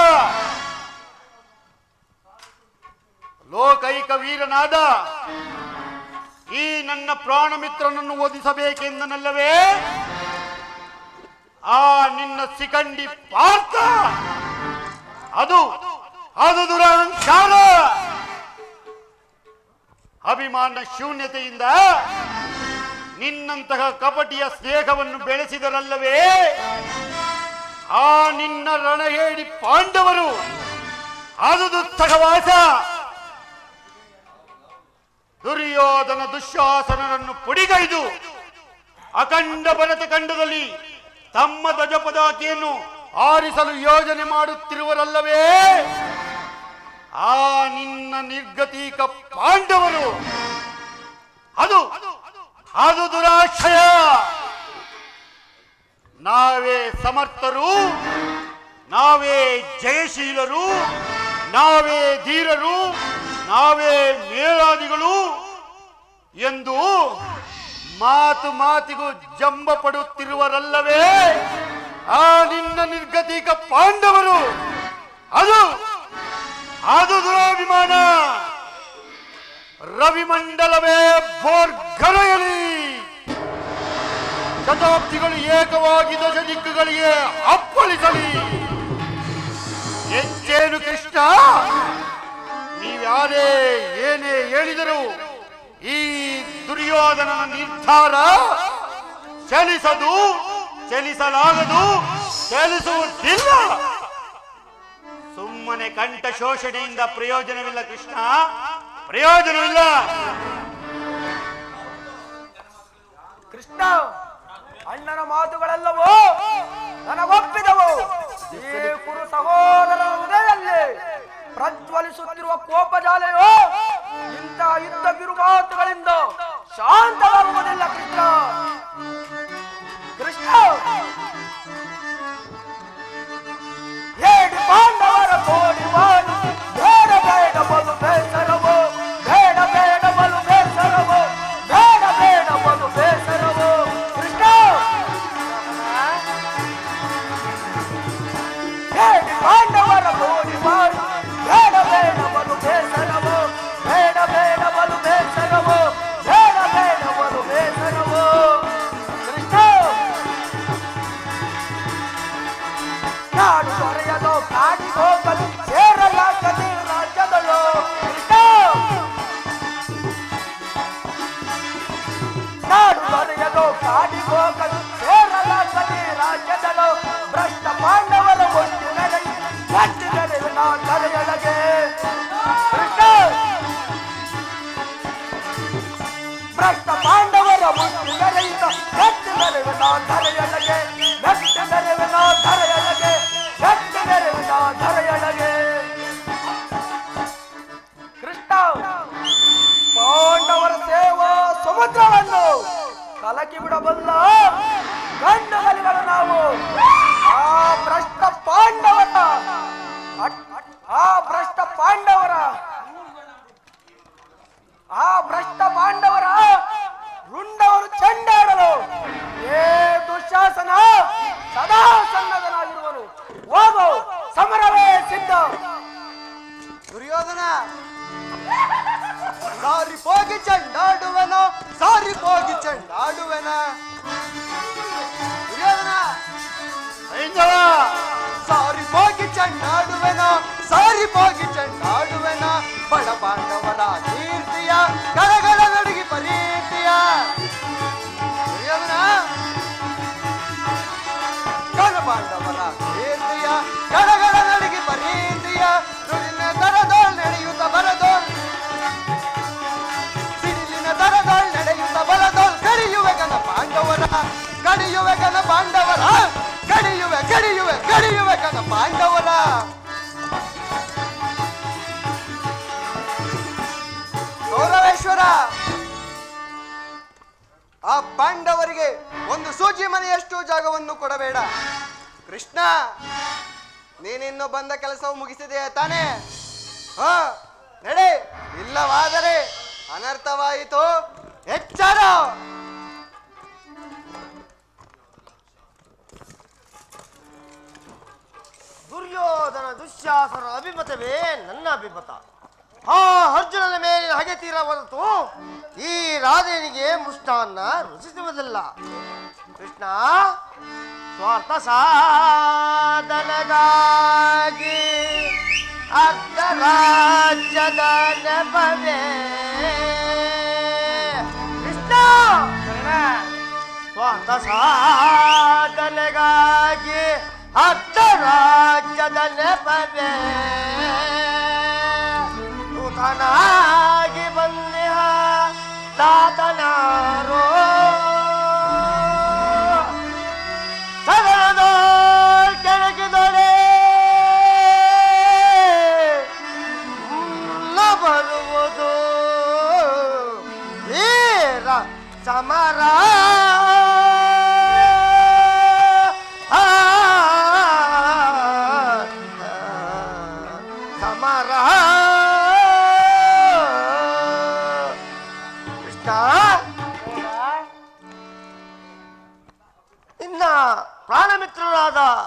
ಲೋಕೈಕ ವೀರನಾದ ಈ ನನ್ನ ಪ್ರಾಣ ಮಿತ್ರನನ್ನು ಓದಿಸಬೇಕೆಂದನಲ್ಲವೇ ಆ ನಿನ್ನ ಸಿಕಂಡಿ ಪಾರ್ಥ? ಅದು ಅದು ದುರಹಂಕಾರ. ಅಭಿಮಾನ ಶೂನ್ಯತೆಯಿಂದ ನಿನ್ನಂತಹ ಕಪಟಿಯ ಸ್ನೇಹವನ್ನು ಬೆಳೆಸಿದರಲ್ಲವೇ ಆ ನಿನ್ನ ರಣಹೇಡಿ ಪಾಂಡವರು? ಅದು ದುಸ್ಸಹವಾಸ. ದುರ್ಯೋಧನ ದುಶ್ಯಾಸನರನ್ನು ಪುಡಿಗೈದು ಅಖಂಡ ಭರತ ಖಂಡದಲ್ಲಿ ತಮ್ಮ ಧ್ವಜ ಪತಾಕೆಯನ್ನು ಆರಿಸಲು ಯೋಜನೆ ಮಾಡುತ್ತಿರುವರಲ್ಲವೇ ಆ ನಿನ್ನ ನಿರ್ಗತೀಕ ಪಾಂಡವರು? ಅದು ಅದು ದುರಾಶಯ. ನಾವೇ ಸಮರ್ಥರು, ನಾವೇ ಜಯಶೀಲರು, ನಾವೇ ಧೀರರು, ನಾವೇ ಮೇಲಾದಿಗಳು ಎಂದು ಮಾತು ಮಾತಿಗೂ ಜಂಬ ಪಡುತ್ತಿರುವರಲ್ಲವೇ ಆ ನಿನ್ನ ನಿರ್ಗತಿಕ ಪಾಂಡವರು. ಅದು ದುರಾಭಿಮಾನ. ರವಿಮಂಡಲವೇ ಬೋರ್ಗರೆಯಲಿ, ಶತಾಬ್ದಿಗಳು ಏಕವಾಗಿ ದಶ ದಿಕ್ಕುಗಳಿಗೆ ಅಪ್ಪಳಿಸಲಿ. ಹೆಚ್ಚೇನು ಕೃಷ್ಣ, ನೀವ್ಯಾರೇ ಏನೇ ಹೇಳಿದರು ಈ ದುರ್ಯೋಧನನ ನಿರ್ಧಾರ ಚಲಿಸದು, ಚಲಿಸಲಾಗದು, ಚಲಿಸುವುದಿಲ್ಲ. ಸುಮ್ಮನೆ ಕಂಠ ಶೋಷಣೆಯಿಂದ ಪ್ರಯೋಜನವಿಲ್ಲ ಕೃಷ್ಣ, ಪ್ರಯೋಜನವಿಲ್ಲ. ಕೃಷ್ಣ, ಅಣ್ಣನ ಮಾತುಗಳೆಲ್ಲವೋ ನನಗೊಪ್ಪಿದವು. ಈ ಕುರು ಸಹೋದರ ಹೃದಯದಲ್ಲಿ ಪ್ರಜ್ವಲಿಸುತ್ತಿರುವ ಕೋಪಜಾಲೆಯೋ ಇಂಥ ಯುದ್ಧ ಬಿರುಮಾತುಗಳಿಂದ ಶಾಂತವಾಗುವುದಿಲ್ಲ. ಕೃಷ್ಣ ಕೃಷ್ಣ, ಹೇಳಿ ಪಾಂಡವರ ಕೋಡಿ ಮಾಡಿ ಬೇಡ ಬೇಡ ಬಲು ಬೇಸರವೋ, ಬೇಡ ಬೇಡ ಬಲು ಬೇಸರವೋ, ಬೇಡ ಬೇಡ ಬಲು ಬೇಸರವೋ. ಕೃಷ್ಣ, ಹೇಳಿ ಪಾಂಡವರ ಕೋಡಿ ಮಾಡಿ ಬೇಡ ಬೇಡ ಬಲು ಬೇಸರವೋ, ಬೇಡ ಬೇಡ ಬಲು ಬೇಸರವೋ, ಬೇಡ ಬೇಡ ಬಲು ಬೇಸರವೋ. ಕೃಷ್ಣ, ನಾಡು ದೊರೆಯಲು ಕಾಡಿ ಹೋಗಲು ಸೇರಲಾಗದೆ ರಾಜ್ಯದಳು. ಕೃಷ್ಣ, ನಾಡು ದೊರೆಯಲು ಕಾಡಿ ಹೋಗಲು ಸೇರಲಾಗದೆ ರಾಜ್ಯದಳು. ಭ್ರಷ್ಟ ಪಾಂಡವರ ಒಟ್ಟು ನಡೆಯಿ ಗಟ್ಟಿ ನಡೆಯುವ ತಲೆಯೊಳಗೆ. ಕೃಷ್ಣ, ಭ್ರಷ್ಟ ಪಾಂಡವರ ಮುಟ್ಟು ನಡೆಯುತ್ತ ಗಟ್ಟಿ ನಡೆಯುವ ತಲೆಯೊಳಗೆ, ಗಟ್ಟಿ ನಡೆಯುವ ಧರೆಯೊಳಗೆ, ಗಟ್ಟಿ ನಡೆಯುವ ಧರೆಯೊಳಗೆ. ಕೃಷ್ಣ, ಪಾಂಡವರ ಸೇವಾ ಸಮುದ್ರವನ್ನು ಕಲಕಿ ಬಿಡಬಲ್ಲ ಗಂಡಗಲಿಗಳು ನಾವು. ಆ ಭ್ರಷ್ಟ ಪಾಂಡವರ ರುಂಡವರು ಚೆಂಡಾಡಲು ಏ ದುಶ್ಯಾಸನ ಸದಾ ಸನ್ನದನಾಗಿರುವನು. ಹೋಗು, ಸಮರವೇ ಸಿದ್ಧ. ದುರ್ಯೋಧನ, ಸಾರಿ ಹೋಗಿ ಚೆಂಡಾಡುವನ, ಸಾರಿ ಹೋಗಿ ಚೆಂಡಾಡುವನ. ದುರ್ಯೋಧನ, ಸಾರಿ ಹೋಗಿ ಚೆಂಡಾಡುವೆನ, ಸಾರಿ ಹೋಗಿ ಚೆಂಡಾಡುವೆನ. ಬಡ ಪಾಂಡವರ ಕೀರ್ತಿಯ ಕಳಗಳ ನಡುಗಿ ಪರೀತಿಯ. ದುರ್ಯೋಧನ, ಬಡ ಪಾಂಡವರ ಕೀರ್ತಿಯ ಕಳಗಳ ನಡುಗಿ ಪರೀತಿಯ. ನುಡಿನ ದರದೋಳ್ ನಡೆಯುತ್ತ ಬರದೋಳ್, ಸಿಡಿಲಿನ ದರದೋಳ್ ನಡೆಯುತ್ತ ಬರದೋಳ್. ಕಡಿಯುವೆ ಗನ ಪಾಂಡವರ, ಕಡಿಯುವೆ ಗನ ಪಾಂಡವರ, ಕಡಿಯುವೆ ಕಡಿಯುವೆ ಕಡಿಯುವೆ ಗನ ಪಾಂಡವರ. ಗೌರವೇಶ್ವರ, ಆ ಪಾಂಡವರಿಗೆ ಒಂದು ಸೂಜಿ ಮನೆಯಷ್ಟು ಜಾಗವನ್ನು ಕೊಡಬೇಡ. ಕೃಷ್ಣ, ನೀನಿನ್ನು ಬಂದ ಕೆಲಸವು ಮುಗಿಸಿದೆಯಾ ತಾನೇ? ನಡೆ, ಇಲ್ಲವಾದರೆ ಅನರ್ಥವಾಯಿತು. ಎಚ್ಚರ. ದುರ್ಯೋಧನ ದುಶ್ಯಾಸನ ಅಭಿಮತವೇ ನನ್ನ ಅಭಿಮತ. ಆ ಅರ್ಜುನನ ಮೇಲೆ ಹಗೆ ತೀರ ಹೊರತು ಈ ರಾಧೆನಿಗೆ ಮೃಷ್ಟಾನ್ನ ರುಚಿಸುವುದಿಲ್ಲ. ಕೃಷ್ಣ, ಸ್ವಾರ್ಥ ಸಾಧನಗಾಗಿ ಅರ್ಧ ರಾಜ್ಯದ ನೆಪವೇ. ಕೃಷ್ಣ, ಸ್ವಾರ್ಥ ಸಾಧನೆಗಾಗಿ ಅರ್ಧ ರಾಜ್ಯದ ನೆಪವೇ. ನೂತನಾಗಿ ಬಂದಿಹ ತಾತನಾರೋ, ಸದನದೋಳ್ ಕೆಳಗಿದೊಡೆ ಬರುವುದು ವೀರ ಸಮರ.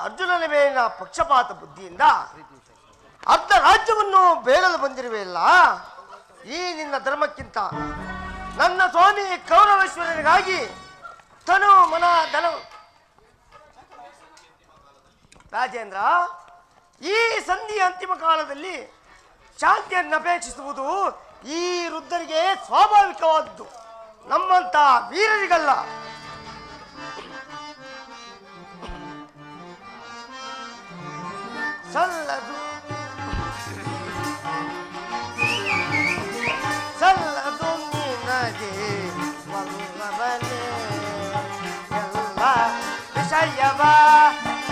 ಅರ್ಜುನನ ಮೇಲಿನ ಪಕ್ಷಪಾತ ಬುದ್ಧಿಯಿಂದ ಅರ್ಧ ರಾಜ್ಯವನ್ನು ಬೇಡಲು ಬಂದಿರುವೆಯಲ್ಲ, ಈ ನಿನ್ನ ಧರ್ಮಕ್ಕಿಂತ ನನ್ನ ಸ್ವಾಮಿ ಕೌರವೇಶ್ವರನಿಗಾಗಿ ತನು ಮನ ಧನ. ರಾಜೇಂದ್ರ, ಈ ಸಂಧಿಯ ಅಂತಿಮ ಕಾಲದಲ್ಲಿ ಶಾಂತಿಯನ್ನು ಅಪೇಕ್ಷಿಸುವುದು ಈ ವೃದ್ಧರಿಗೆ ಸ್ವಾಭಾವಿಕವಾದದ್ದು, ನಮ್ಮಂತ ವೀರರಿಗಲ್ಲ. ಸಲ್ಲದು ಸಲ್ಲದು ನಿನಗೆ ವಲ್ಲಭನೇ ಎಲ್ಲ ವಿಷಯವ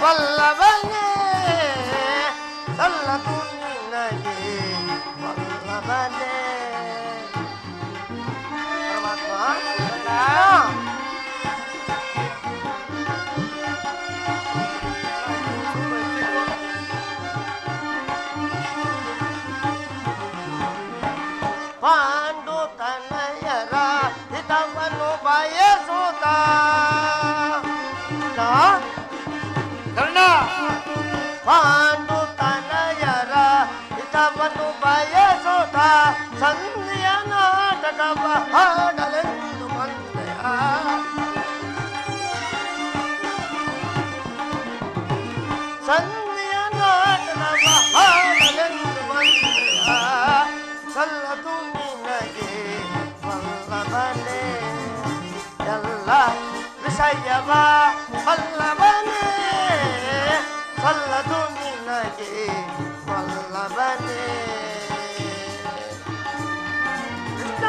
ವಲ್ಲಭನೇ, ಸಲ್ಲದು ನಿನಗೆ ವಲ್ಲಭನೇ. ಪರಮಾತ್ಮ ಪಾಂಡು ತನಯರ ಹಿತವನ್ನು ಬಯಸುತ್ತ ಕರ್ಣ, ಪಾಂಡು ತನಯರ ಹಿತವನ್ನು ಬಯಸುತ್ತ ಸಂಧಿಯ ನಾಟಕವ ಹಾಡಲೆಂದು ಬಂದೆಯ. ಸಂಧಿಯ ನಾಟಕವ ಹಾಡಲೆಂದು ಬಂದೆಯ. ಸಲ್ಲದು ನಿನಗೆ ವಲ್ಲಭನೇ ಎಲ್ಲ ವಿಷಯವ ವಲ್ಲಭನೇ, ಸಲ್ಲದು ನಿನಗೆ ವಲ್ಲಭನೇ. ಕೃಷ್ಣ,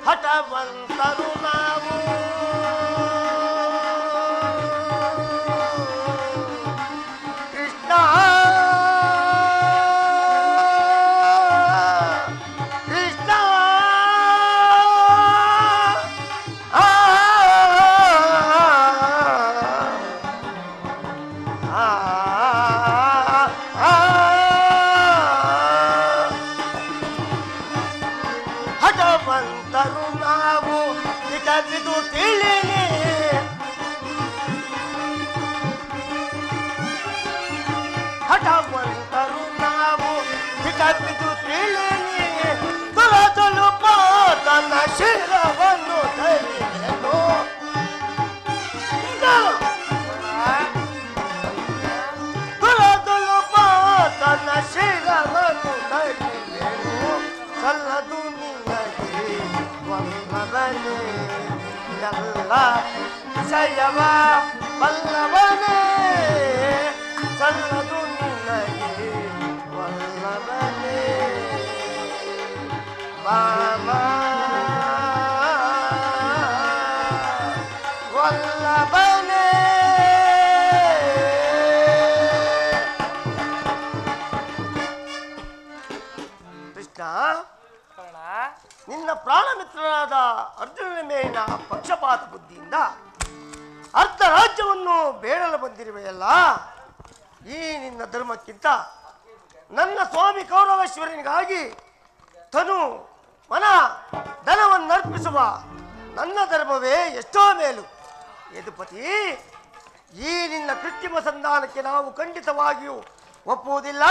ಹಠವಂತರು ನಾವು ಹಠವಂತರು ನಾವು ಹಿತವಿದು ತಿಳಿಲಿ, ಹಠವಂತರು ನಾವು ಹಿತವಿದು ತಿಳಿಲಿ, ತುಳತಲು ಪಾತನ ಶಿರವನ್ನು ಧರಿಸಲು. ತುಳತಲು ಪಾತನ ಶಿರವನ್ನು ಧರಿಸಲು, ಸಲ್ಲದು ನಿನಗೆ ವಲ್ಲಭನೇ ಎಲ್ಲ ವಿಷಯವ ವಲ್ಲಭನೇ, ಸಲ್ಲದು ನಿನಗೆ ವಲ್ಲಭನೇ. ವಾಮ ವಲ್ಲಭನೇ. ಕೃಷ್ಣ, ನಿನ್ನ ಪ್ರಾಣಮಿತ್ರನಾದ ಅರ್ಜುನನ ಮೇಲಿನ ಪಕ್ಷಪಾತ ಬುದ್ಧಿಯಿಂದ ಅರ್ಧ ರಾಜ್ಯವನ್ನು ಬೇಡಲು ಬಂದಿರುವೆಯಲ್ಲ, ಈ ನಿನ್ನ ಧರ್ಮಕ್ಕಿಂತ ನನ್ನ ಸ್ವಾಮಿ ಕೌರವೇಶ್ವರನಿಗಾಗಿ ತನು ಮನ ಧನವನ್ನು ಅರ್ಪಿಸುವ ನನ್ನ ಧರ್ಮವೇ ಎಷ್ಟೋ ಮೇಲು. ಯದುಪತಿ, ಈ ನಿನ್ನ ಕೃತ್ರಿಮ ಸಂಧಾನಕ್ಕೆ ನಾವು ಖಂಡಿತವಾಗಿಯೂ ಒಪ್ಪುವುದಿಲ್ಲ,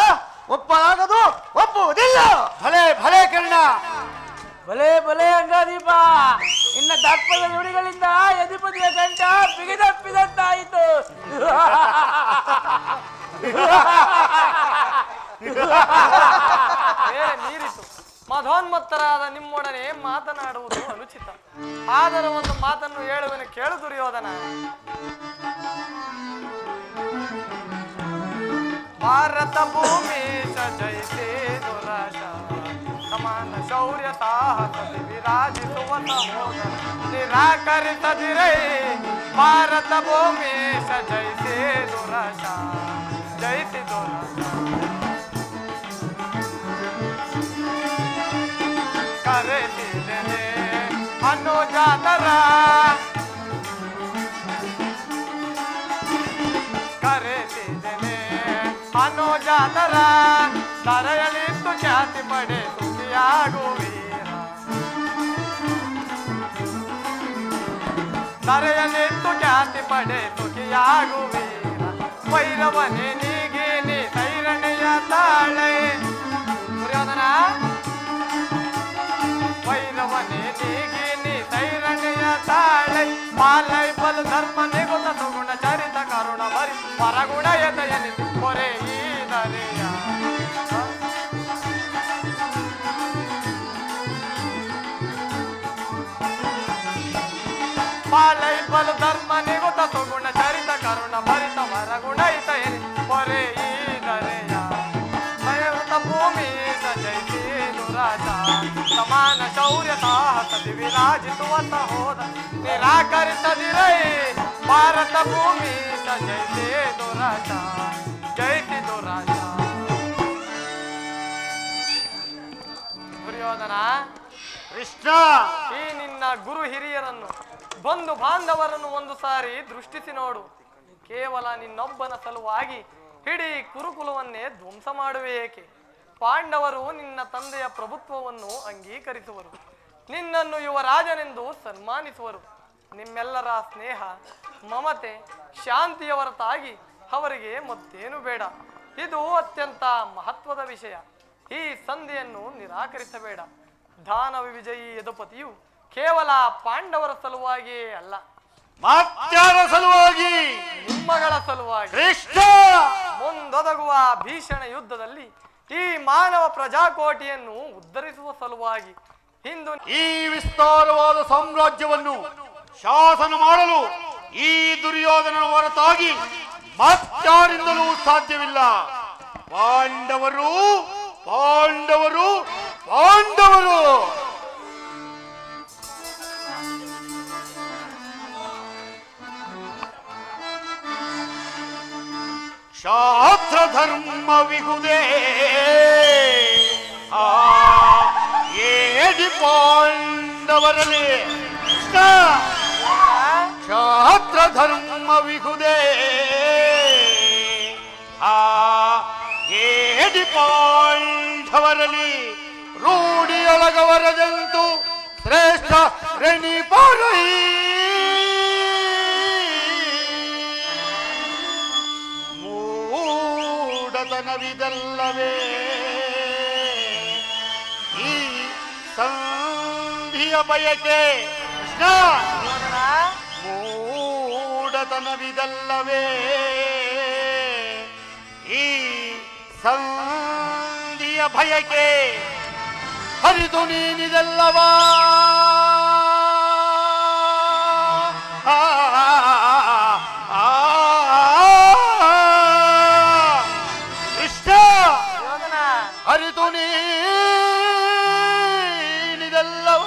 ಒಪ್ಪಲಾಗದು, ಒಪ್ಪುವುದಿಲ್ಲ. ಭಲೆ ಭಲೆ ಕರ್ಣ, ಬಲೆ ಬಲೆ ಅಂಗಾದೀಪ, ಇನ್ನ ದಪ್ಪದ ನುಡಿಗಳಿಂದ ಯದುಪತಿಯ ಕಂಠ ಬಿಗಿದಪ್ಪಿದಂತಾಯಿತು. ನೀರಿತು. ಮಧೋನ್ಮತ್ತರಾದ ನಿಮ್ಮೊಡನೆ ಮಾತನಾಡುವುದು ಅನುಚಿತ. ಆದರೆ ಒಂದು ಮಾತನ್ನು ಹೇಳುವೆನು, ಕೇಳು ದುರ್ಯೋಧನ. ಭಾರತ ಭೂಮಿ ಜಯಿಸಿ ದುರಾಶ ಸಮಾನ ಶೌರ್ಯ ಸಾಹಸದಿ ವಿರಾಜಿಸುವ ಸಹೋದರ ನಿರಾಕರಿಸದಿರೈ. ಭಾರತ ಭೂಮಿ ಜಯಿಸಿ ದುರಾಶ ಜಯಿಸಿ ದುರಾಶ ಕರೆದಿದ್ದೇನೆ ಅನುಜಾತರ, ಕರೆದಿದ್ದೇನೆ ಅನುಜಾತರ, ತರೆಯಲಿತ್ತು ಖ್ಯಾತಿ ಪಡೆ ಸುಖಿಯಾಗುವೀರ. ಧರೆಯಲ್ಲಿತ್ತು ಖ್ಯಾತಿ ಪಡೆ ಸುಖಿಯಾಗುವೀರ ಭೈರವನೇ ನೀಗೆ ನೀ ಸೈರಣೆಯ ತಾಳೆ ದುರ್ಯೋಧನ ಭೈರವನೇ ನೀಗೆ ನೀ ಸೈರಣೆಯ ತಾಳೆ ಪಾಲೈ ಬಲು ಧರ್ಮ ನಿಗುತ ಸುಗುಣ ಚರಿತ ಕರುಣ ಬರಿ ಪರಗುಣ ಎದೆಯನಿಸಿ ಕೊರೆ ಈ ಧರೆಯ ಪಾಲೈ ಬಲು ಧರ್ಮ ನಿಗುತ ಸುಗುಣ ಚರಿತ ಕರುಣ ಭರಿತ ವರಗುಣ ಇತಯನಿ ಕೊರೆ ಈ ಧರೆಯ ನಯವೃತ ಭೂಮಿ ಸಜೈತಿ ದುರಾಜ ಸಮಾನ ಶೌರ್ಯ ಸಾಹಸದಿ ವಿರಾಜಿಸುವಂತ ಹೋದ ನಿರಾಕರಿಸದಿರೈ ಭಾರತ ಭೂಮಿ ಸಜೈತಿ ದುರಾಜ ಜೈತಿ ದುರಾಜ ದುರ್ಯೋಧನ ಕೃಷ್ಣ ಈ ನಿನ್ನ ಗುರು ಹಿರಿಯರನ್ನು ಬಂಧು ಬಾಂಧವರನ್ನು ಒಂದು ಸಾರಿ ದೃಷ್ಟಿಸಿ ನೋಡು. ಕೇವಲ ನಿನ್ನೊಬ್ಬನ ಸಲುವಾಗಿ ಇಡೀ ಕುರುಕುಲವನ್ನೇ ಧ್ವಂಸ ಮಾಡುವೆ ಏಕೆ? ಪಾಂಡವರು ನಿನ್ನ ತಂದೆಯ ಪ್ರಭುತ್ವವನ್ನು ಅಂಗೀಕರಿಸುವರು, ನಿನ್ನನ್ನು ಯುವರಾಜನೆಂದು ಸನ್ಮಾನಿಸುವರು. ನಿಮ್ಮೆಲ್ಲರ ಸ್ನೇಹ ಮಮತೆ ಶಾಂತಿಯ ಹೊರತಾಗಿ ಅವರಿಗೆ ಮತ್ತೇನು ಬೇಡ. ಇದು ಅತ್ಯಂತ ಮಹತ್ವದ ವಿಷಯ. ಈ ಸಂಧಿಯನ್ನು ನಿರಾಕರಿಸಬೇಡ. ದಾನವ ವಿಜಯಿ ಯದುಪತಿಯು ಕೇವಲ ಪಾಂಡವರ ಸಲುವಾಗಿಯೇ ಅಲ್ಲ, ಮಾತ್ಯಾರ ಸಲುವಾಗಿ, ನಿಮ್ಮಗಳ ಸಲುವಾಗಿ, ಕೃಷ್ಣ ಮುಂದೊದಗುವ ಭೀಷಣ ಯುದ್ಧದಲ್ಲಿ ಈ ಮಾನವ ಪ್ರಜಾಕೋಟಿಯನ್ನು ಉದ್ಧರಿಸುವ ಸಲುವಾಗಿ ಇಂದು ಈ ವಿಸ್ತಾರವಾದ ಸಾಮ್ರಾಜ್ಯವನ್ನು ಶಾಸನ ಮಾಡಲು ಈ ದುರ್ಯೋಧನ ಹೊರತಾಗಿ ಮತ್ತಾರಿಂದಲೂ ಸಾಧ್ಯವಿಲ್ಲ. ಪಾಂಡವರು ಪಾಂಡವರು ಪಾಂಡವರು ಶಾಸ್ತ್ರ ಧರ್ಮ ವಿಗುದೇ ಏಡಿ ಪಾಂಡವರಲ್ಲಿ ಶಾಸ್ತ್ರ ಧರ್ಮ ವಿಗುದೇ ಏಡಿ ಪಾಂಡವರಲ್ಲಿ ರೂಢಿಯೊಳಗವರದಂತೂ ಶ್ರೇಷ್ಠ ರೆಣಿಪಾರೈ ಮೂಢತನವಿದಲ್ಲವೇ ಈ ಸಂಧಿಯ ಬಯಕೆ ಕೃಷ್ಣ ಮೂಢತನವಿದಲ್ಲವೇ ಈ ಸಂಧಿಯ ಭಯಕೆ ಹರಿದು ನೀನಿದಲ್ಲವಾ ಕೃಷ್ಣ ಹರಿದು ನೀನಿದಲ್ಲವ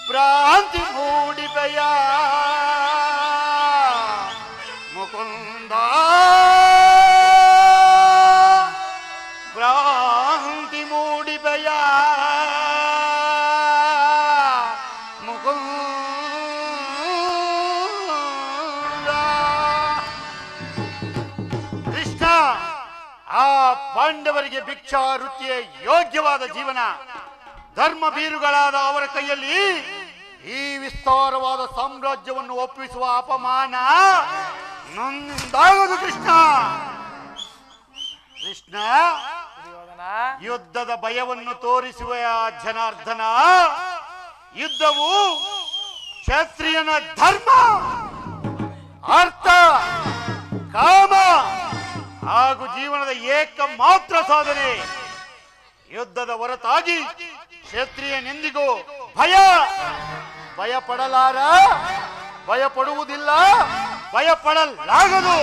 ಭ್ರಾಂತಿ ಮೂಡಿಪೆಯ ಮುಕುಂದ ಭ್ರಾಂತಿ ಮೂಡಿಪೆಯ ಮುಕುಂದ. ಕೃಷ್ಣ ಆ ಪಾಂಡವರಿಗೆ ಭಿಕ್ಷಾ ವೃತ್ತಿಯ ಯೋಗ್ಯವಾದ ಜೀವನ, ಧರ್ಮ ಬೀರುಗಳಾದ ಅವರ ಕೈಯಲ್ಲಿ ಈ ವಿಸ್ತಾರವಾದ ಸಾಮ್ರಾಜ್ಯವನ್ನು ಒಪ್ಪಿಸುವ ಅಪಮಾನ ನೊಂದಾಗದು. ಕೃಷ್ಣ ಕೃಷ್ಣ ಯುದ್ಧದ ಭಯವನ್ನು ತೋರಿಸುವ ಜನಾರ್ದನ, ಯುದ್ಧವು ಕ್ಷತ್ರಿಯನ ಧರ್ಮ, ಅರ್ಥ, ಕಾಮ ಹಾಗೂ ಜೀವನದ ಏಕಮಾತ್ರ ಸಾಧನೆ. ಯುದ್ಧದ ಹೊರತಾಗಿ ಕ್ಷತ್ರಿಯನೆಂದಿಗೂ ಭಯಪಡಲಾರ, ಭಯಪಡುವುದಿಲ್ಲ, ಭಯಪಡಲಾಗದು.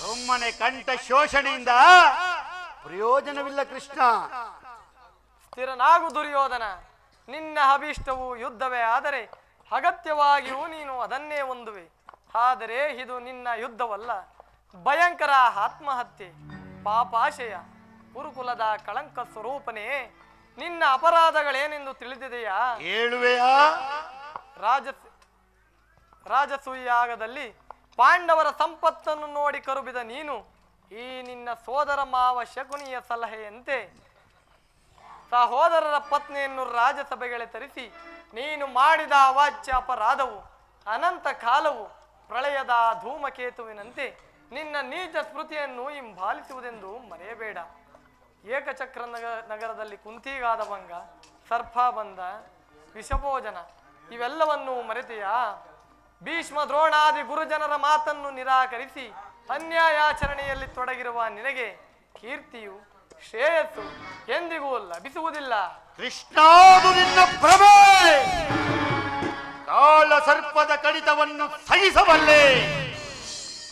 ಸುಮ್ಮನೆ ಕಂಠ ಶೋಷಣೆಯಿಂದ ಪ್ರಯೋಜನವಿಲ್ಲ. ಕೃಷ್ಣ ಸ್ಥಿರನಾಗು ದುರ್ಯೋಧನ. ನಿನ್ನ ಅಭೀಷ್ಟವು ಯುದ್ಧವೇ ಆದರೆ ಅಗತ್ಯವಾಗಿಯೂ ನೀನು ಅದನ್ನೇ ಹೊಂದುವೆ. ಆದರೆ ಇದು ನಿನ್ನ ಯುದ್ಧವಲ್ಲ, ಭಯಂಕರ ಆತ್ಮಹತ್ಯೆ, ಪಾಪಾಶಯ, ಕುರುಕುಲದ ಕಳಂಕ ಸ್ವರೂಪನೇ. ನಿನ್ನ ಅಪರಾಧಗಳೇನೆಂದು ತಿಳಿದಿದೆಯಾ? ಹೇಳುವೆಯಾ? ರಾಜಸೂಯಾಗದಲ್ಲಿ ಪಾಂಡವರ ಸಂಪತ್ತನ್ನು ನೋಡಿ ಕರುಬಿದ ನೀನು ಈ ನಿನ್ನ ಸೋದರ ಮಾವ ಶಕುನಿಯ ಸಲಹೆಯಂತೆ ಸಹೋದರರ ಪತ್ನಿಯನ್ನು ರಾಜಸಭೆಗೆ ತರಿಸಿ ನೀನು ಮಾಡಿದ ಅವಾಚ್ಯ ಅಪರಾಧವು ಅನಂತ ಕಾಲವು ಪ್ರಳಯದ ಧೂಮಕೇತುವಿನಂತೆ ನಿನ್ನ ನೀಚ ಸ್ಮೃತಿಯನ್ನು ಹಿಂಬಾಲಿಸುವುದೆಂದು ಮರೆಯಬೇಡ. ಏಕಚಕ್ರ ನಗರದಲ್ಲಿ ಕುಂತಿಗಾದ ಭಂಗ, ಸರ್ಪಬಂಧ, ವಿಷಭೋಜನ ಇವೆಲ್ಲವನ್ನೂ ಮರೆತೆಯಾ? ಭೀಷ್ಮ ದ್ರೋಣಾದಿ ಗುರುಜನರ ಮಾತನ್ನು ನಿರಾಕರಿಸಿ ಅನ್ಯಾಯಾಚರಣೆಯಲ್ಲಿ ತೊಡಗಿರುವ ನಿನಗೆ ಕೀರ್ತಿಯು ಶ್ರೇಯಸ್ಸು ಎಂದಿಗೂ ಲಭಿಸುವುದಿಲ್ಲ. ಕೃಷ್ಣಾದು ನಿನ್ನ ಭ್ರಮೆ. ಕಾಳ ಸರ್ಪದ ಕಡಿತವನ್ನು ಸಹಿಸಬಲ್ಲೆ,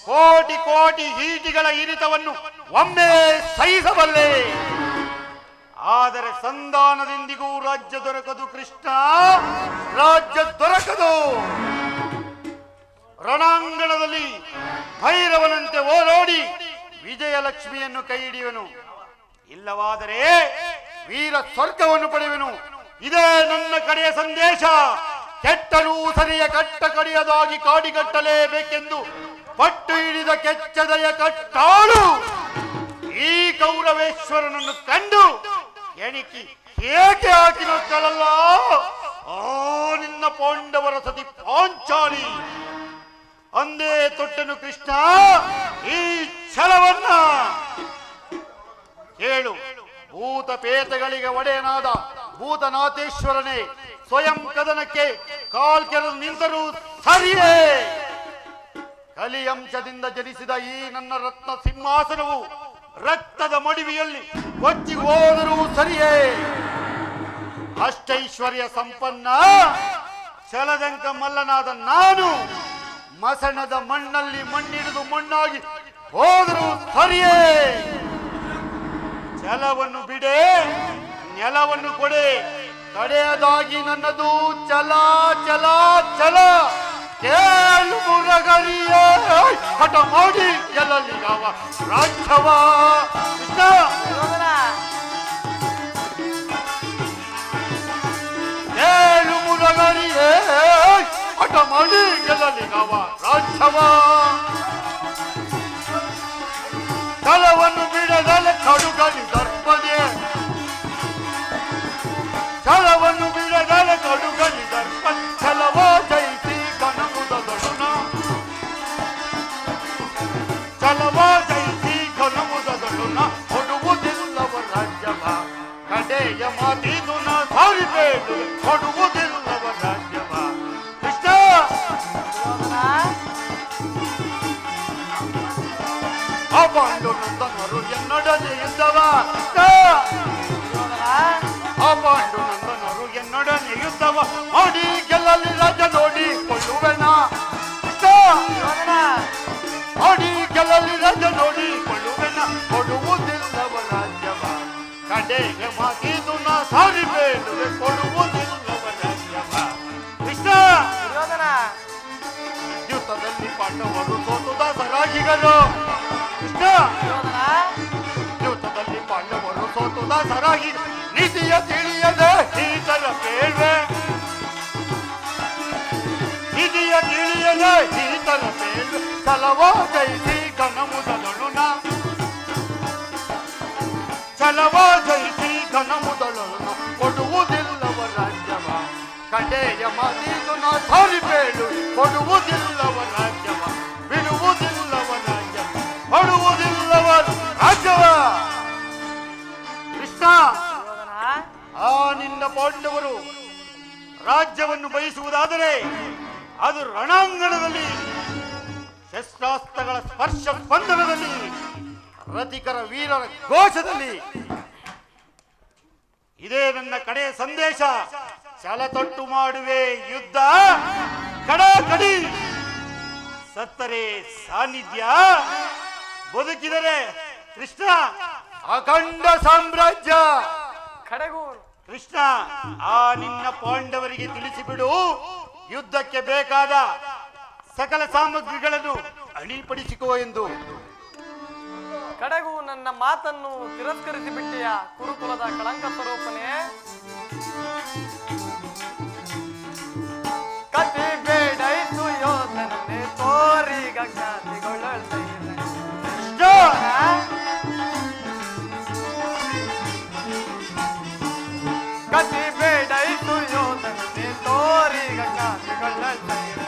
ಕೋಟಿ ಕೋಟಿ ಈಟಿಗಳ ಇರಿತವನ್ನು ಒಮ್ಮೆ ಸಹಿಸಬಲ್ಲೆ. ಆದರೆ ಸಂಧಾನದಿಂದಿಗೂ ರಾಜ್ಯ ದೊರಕದು ಕೃಷ್ಣ, ರಾಜ್ಯ ದೊರಕದು. ರಣಾಂಗಣದಲ್ಲಿ ಭೈರವನಂತೆ ಓಡೋಡಿ ವಿಜಯಲಕ್ಷ್ಮಿಯನ್ನು ಕೈ ಹಿಡಿಯುವನು, ಇಲ್ಲವಾದರೆ ವೀರ ಸ್ವರ್ಗವನ್ನು ಪಡೆಯುವನು. ಇದೇ ನನ್ನ ಕಡೆಯ ಸಂದೇಶ. ಕೆಟ್ಟರೂ ಸರಿಯ ಕಟ್ಟ ಕಡಿಯದಾಗಿ ಕಾಡಿಗಟ್ಟಲೇಬೇಕೆಂದು ಪಟ್ಟು ಹಿಡಿದ ಕೆಚ್ಚದೆಯ ಕಟ್ಟಾಳು ಈ ಕೌರವೇಶ್ವರನನ್ನು ಕಂಡು ಎಣಿಕಿ ಹೇಗೆ ಹಾಕಿನಷ್ಟಲ್ಲ ಆ ನಿನ್ನ ಪಾಂಡವರ ಸತಿ ಪಾಂಚಾಲಿ. ಅಂದೇ ತೊಟ್ಟನು ಕೃಷ್ಣ ಈ ಛಲವನ್ನ. ಕೇಳು, ಭೂತ ಪೇತಗಳಿಗೆ ಒಡೆಯನಾದ ಭೂತನಾಥೇಶ್ವರನೇ ಸ್ವಯಂ ಕದನಕ್ಕೆ ಕಾಲ್ಕೆರೆದು ನಿಂತರೂ ಸರಿಯೇ. ಕಲಿಯಂಶದಿಂದ ಜನಿಸಿದ ಈ ನನ್ನ ರತ್ನ ಸಿಂಹಾಸನವು ರಕ್ತದ ಮಡಿವಿಯಲ್ಲಿ ಕೊಚ್ಚಿ ಹೋದರೂ ಸರಿಯೇ. ಅಷ್ಟೈಶ್ವರ್ಯ ಸಂಪನ್ನ ಛಲದಂಕ ಮಲ್ಲನಾದ ನಾನು ಮಸಣದ ಮಣ್ಣಲ್ಲಿ ಮಣ್ಣಿಡಿದು ಮಣ್ಣಾಗಿ ಹೋದರೂ ಸರಿಯೇ. ಛಲವನ್ನು ಬಿಡೆ, ನೆಲವನ್ನು ಕೊಡೆ. ಕಡೆಯದಾಗಿ ನನ್ನದು ಛಲ ಛಲ ಛಲ. ಕೇಳು ಮುರಗರಿಯ ಹಠ ಮಾಡಿ ಗೆಲ್ಲಲಿ ಯಾವ ರಾಜ್ಯವ. ಕೇಳು ಮುರಗರಿಯೇ ಹಠ ಮಾಡಿ ಗೆಲ್ಲಲಿ ಯಾವ ರಾಜ್ಯವ. ಛಲವನ್ನು ಬಿಡದಲೆ ಕಡುಗಲಿ ದರ್ಪದೆ, ಛಲವನ್ನು ಬಿಡದಲೆ ಕಡುಗಲಿ ದರ್ಪ. ಛಲವ ಜಯಿಸಿ ಘನಮುದದೊಡನ, ಛಲವ ಜಯಿಸಿ ಘನಮುದದೊಡನ ಕೊಡುವುದಿಲ್ಲವ ರಾಜ್ಯವ. ಕಡೆಯ ಮಾತಿದು ನ ಸಾರಿಬೇಡು, ಕೊಡುವುದಿಲ್ಲವ ರಾಜ್ಯವ. ಕೃಷ್ಣ ಆ ಪಾಂಡುನಂದನರು ಎನ್ನೊಡನೆ ಯುದ್ಧವ. ಆ ಪಾಂಡುನಂದನರು ಎನ್ನೊಡನೆ ಯುದ್ಧವ ಮಾಡಿ ಗೆಲ್ಲಲಿ ರಾಜ್ಯ ನೋಡಿ ಕೊಳ್ಳುವೆನ. ಮಾಡಿ ಗೆಲ್ಲಲಿ ರಾಜ್ಯ ನೋಡಿ ಕೊಳ್ಳುವೆನ, ಕೊಡುವುದಿಲ್ಲವ ರಾಜ್ಯವ. ಕಡೆಗೆ ಮಾತಿದು ನ ಸಾರಿಬೇಡುವೆ, ಕೊಡುವುದಿಲ್ಲವ ರಾಜ್ಯವ. ಕೃಷ್ಣ ಯುದ್ಧದಲ್ಲಿ ಪಾಂಡವರು ಸೋತು ದಾಸರಾಗಿಗರು. ಕೃಷ್ಣ ಯುದ್ಧದಲ್ಲಿ ಪಾಂಡವರು ಸೋತು ದಾಸರಾಗಿ ನೀತಿಯ ತಿಳಿಯದೆ ಈತರ ಬೇಳ್ವೆ. ನೀತಿಯ ತಿಳಿಯದೆ ಈತರ ಬೇಳ್ವೆ. ಛಲವ ಜಯಿಸಿ ಘನಮುದಲೊಳುನ, ಛಲವ ಜಯಿಸಿ ಘನಮುದಲೊಳುನ ಕೊಡುವುದಿಲ್ಲವ ರಾಜ್ಯವ. ಕಡೆಯ ಮಾತಿದು ನ ಸಾರಿಬೇಡು, ಕೊಡುವುದಿಲ್ಲವ ರಾಜ್ಯವ. ಬಿಡುವುದಿಲ್ಲವ ರಾಜ್ಯವ, ಕೊಡುವುದಿಲ್ಲವ ರಾಜ್ಯವ. ಕೃಷ್ಣ ಆ ನಿನ್ನ ಪಾಂಡವರು ರಾಜ್ಯವನ್ನು ಬಯಸುವುದಾದರೆ ಅದು ರಣಾಂಗಣದಲ್ಲಿ ಶಸ್ತ್ರಾಸ್ತ್ರಗಳ ಸ್ಪರ್ಶ ಸ್ಪಂದನದಲ್ಲಿ, ರತಿಕರ ವೀರರ ಘೋಷದಲ್ಲಿ. ಇದೇ ನನ್ನ ಕಡೆಯ ಸಂದೇಶ. ಛಲ ತೊಟ್ಟು ಮಾಡುವೆ ಯುದ್ಧ, ಕಡಾಕಡಿ. ಸತ್ತರೆ ಸಾನ್ನಿಧ್ಯ, ಬದುಕಿದರೆ ಕೃಷ್ಣ ಅಖಂಡ ಸಾಮ್ರಾಜ್ಯ. ಕಡೆಗೂರು ಕೃಷ್ಣ ಆ ನಿನ್ನ ಪಾಂಡವರಿಗೆ ತಿಳಿಸಿಬಿಡು, ಯುದ್ಧಕ್ಕೆ ಬೇಕಾದ ಸಕಲ ಸಾಮಗ್ರಿಗಳನ್ನು ಅಣಿಪಡಿಸಿಕೋ ಎಂದು. ಕಡೆಗೂ ನನ್ನ ಮಾತನ್ನು ತಿರಸ್ಕರಿಸಿ ಬಿಟ್ಟೆಯ ಕುರುಕುಲದ ಕಳಂಕ ಸ್ವರೂಪನೇ. ಕತಿ ಬೇಡೈತು ಯೋಧನೆ ತೋರಿ ಗಂಗಾತಿಗೊಳ್ಳುತ್ತೇನೆ. ಕತಿ ಬೇಡೈತು ಯೋಧನೆ ತೋರಿ ಗಂಗಾತಿಗೊಳ್ಳುತ್ತೇನೆ.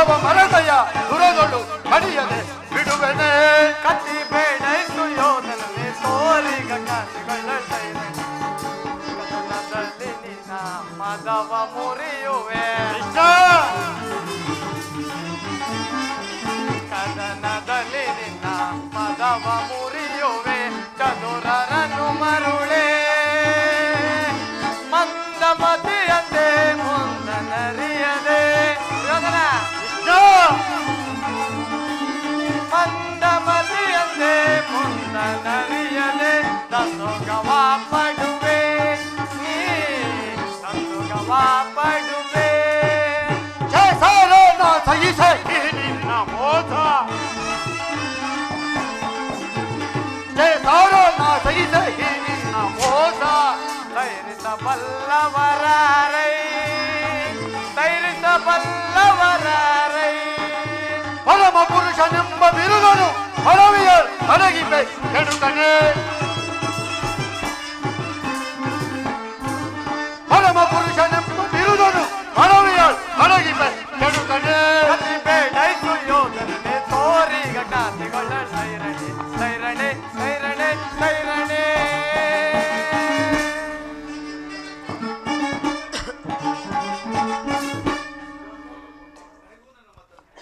ಮಾಧವ ಮರದಯ ದುರದೊಳು ಕಡಿಯದೆ ಬಿಡುವೆನೆ. ಕತ್ತಿ ಬೇಡ ಸುಯೋಧನನೇ ತೋರಿಗ ಕಾಸಿಕೊಳ್ಳುತ್ತೇನೆ. ಕದನದಲ್ಲಿ ನಿನ್ನ ಮದವ ಮುರಿಯುವೆ. ಕದನದಲ್ಲಿ ನಿನ್ನ ಮದವ ಮುರಿಯುವೆ. ಚದುರರನ್ನು ಮರುಳೆ ಮಂದಮತಿಯಂತೆ ಮುಂದನರಿಯದೆ. ಮಂದಮತಿಯಂತೆ ಮುಂದನರಿಯದೆ ತಂದುಗವ ಪಡುವೆ. ನೀ ತಂದುಗವ ಪಡುವೆ. ಸಾರೋ ನಾ ಸಹಿಸೆ ನಿನ್ನ ಮೋಸ. ಸಾರೋ ನಾ ಸಹಿಸೆ ನಿನ್ನ ಮೋಸ. ಧೈರ್ಯಬಲ್ಲವರಾರೈ ಧೈರ್ಯಬಲ್ಲವರಾರೈ. ಪರಮ ಪುರುಷನೆಂಬ ಬಿರುದನು ಹೊರವಿಯ ಅಡಗಿಪೆ ಕೆಡುಕನೆ. ಪರಮ ಪುರುಷನೆಂಬ ಬಿರುದನು ಹೊರವಿಯ ಅಡಗಿಪೆ ಕೆಡುಕನೆ. ಕತಿ ಬೇಡ ಸುಯೋಧನನೇ ತೋರಿಗ ಕಾಸಿಗೊಳ್ಳ ಸೈರಣೆ ಸೈರಣೆ ಸೈರಣೆ ಸೈರಣೆ.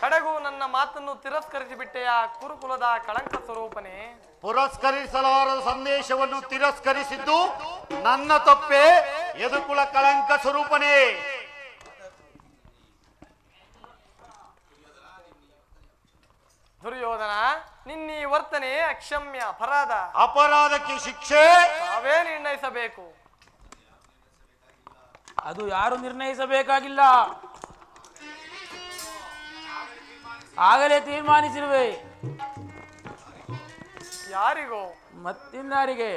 ಕಡೆಗೂ ನನ್ನ ಮಾತನ್ನು ತಿರಸ್ಕರಿಸಿ ಬಿಟ್ಟೆಯ ಕುರುಕುಲದ ಕಳಂಕ ಸ್ವರೂಪನೇ. ಪುರಸ್ಕರಿಸಲಾರದ ಸಂದೇಶವನ್ನು ತಿರಸ್ಕರಿಸಿದ್ದು ನನ್ನ ತಪ್ಪೆ. ಯದುಕುಲ ಕಳಂಕ ಸ್ವರೂಪನೇ. ದುರ್ಯೋಧನ, ನಿನ್ನೀ ವರ್ತನೆ ಅಕ್ಷಮ್ಯ ಅಪರಾಧ. ಅಪರಾಧಕ್ಕೆ ಶಿಕ್ಷೆ ತಾವೇ ನಿರ್ಣಯಿಸಬೇಕು. ಅದು ಯಾರು ನಿರ್ಣಯಿಸಬೇಕಾಗಿಲ್ಲ, ಆಗಲೇ ತೀರ್ಮಾನಿಸಿರುವೆ. ಯಾರಿಗೋ? ಮತ್ತಿನ್ನಾರಿಗೆ?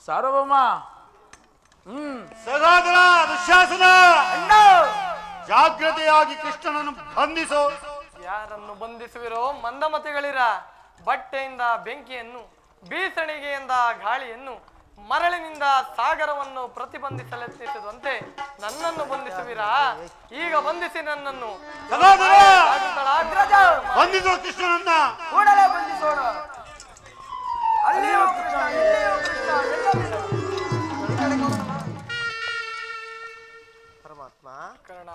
ಸಾರ್ವಭೌಮ. ಸಹೋದರ ದುಶ್ಯಾಸನ, ಜಾಗ್ರತೆಯಾಗಿ ಕೃಷ್ಣನನ್ನು ಬಂಧಿಸೋ. ಯಾರನ್ನು ಬಂಧಿಸುವಿರೋ ಮಂದಮತಿಗಳಿರ. ಬಟ್ಟೆಯಿಂದ ಬೆಂಕಿಯನ್ನು, ಬೀಸಣಿಗೆಯಿಂದ ಗಾಳಿಯನ್ನು, ಮರಳಿನಿಂದ ಸಾಗರವನ್ನು ಪ್ರತಿಬಂಧಿಸಲೆತ್ತಿಸುವಂತೆ ನನ್ನನ್ನು ಬಂಧಿಸುವಿರಾ? ಈಗ ಬಂಧಿಸಿ ನನ್ನನ್ನು. ಬಂಧಿಸುವ ಕೃಷ್ಣನನ್ನ ಕೂಡಲೇ ಬಂಧಿಸೋಣ. ಅಲ್ಲಿಯೂ ಕೃಷ್ಣ, ಇಲ್ಲಿಯೂ ಕೃಷ್ಣ, ಪರಮಾತ್ಮ ಕರ್ಣ,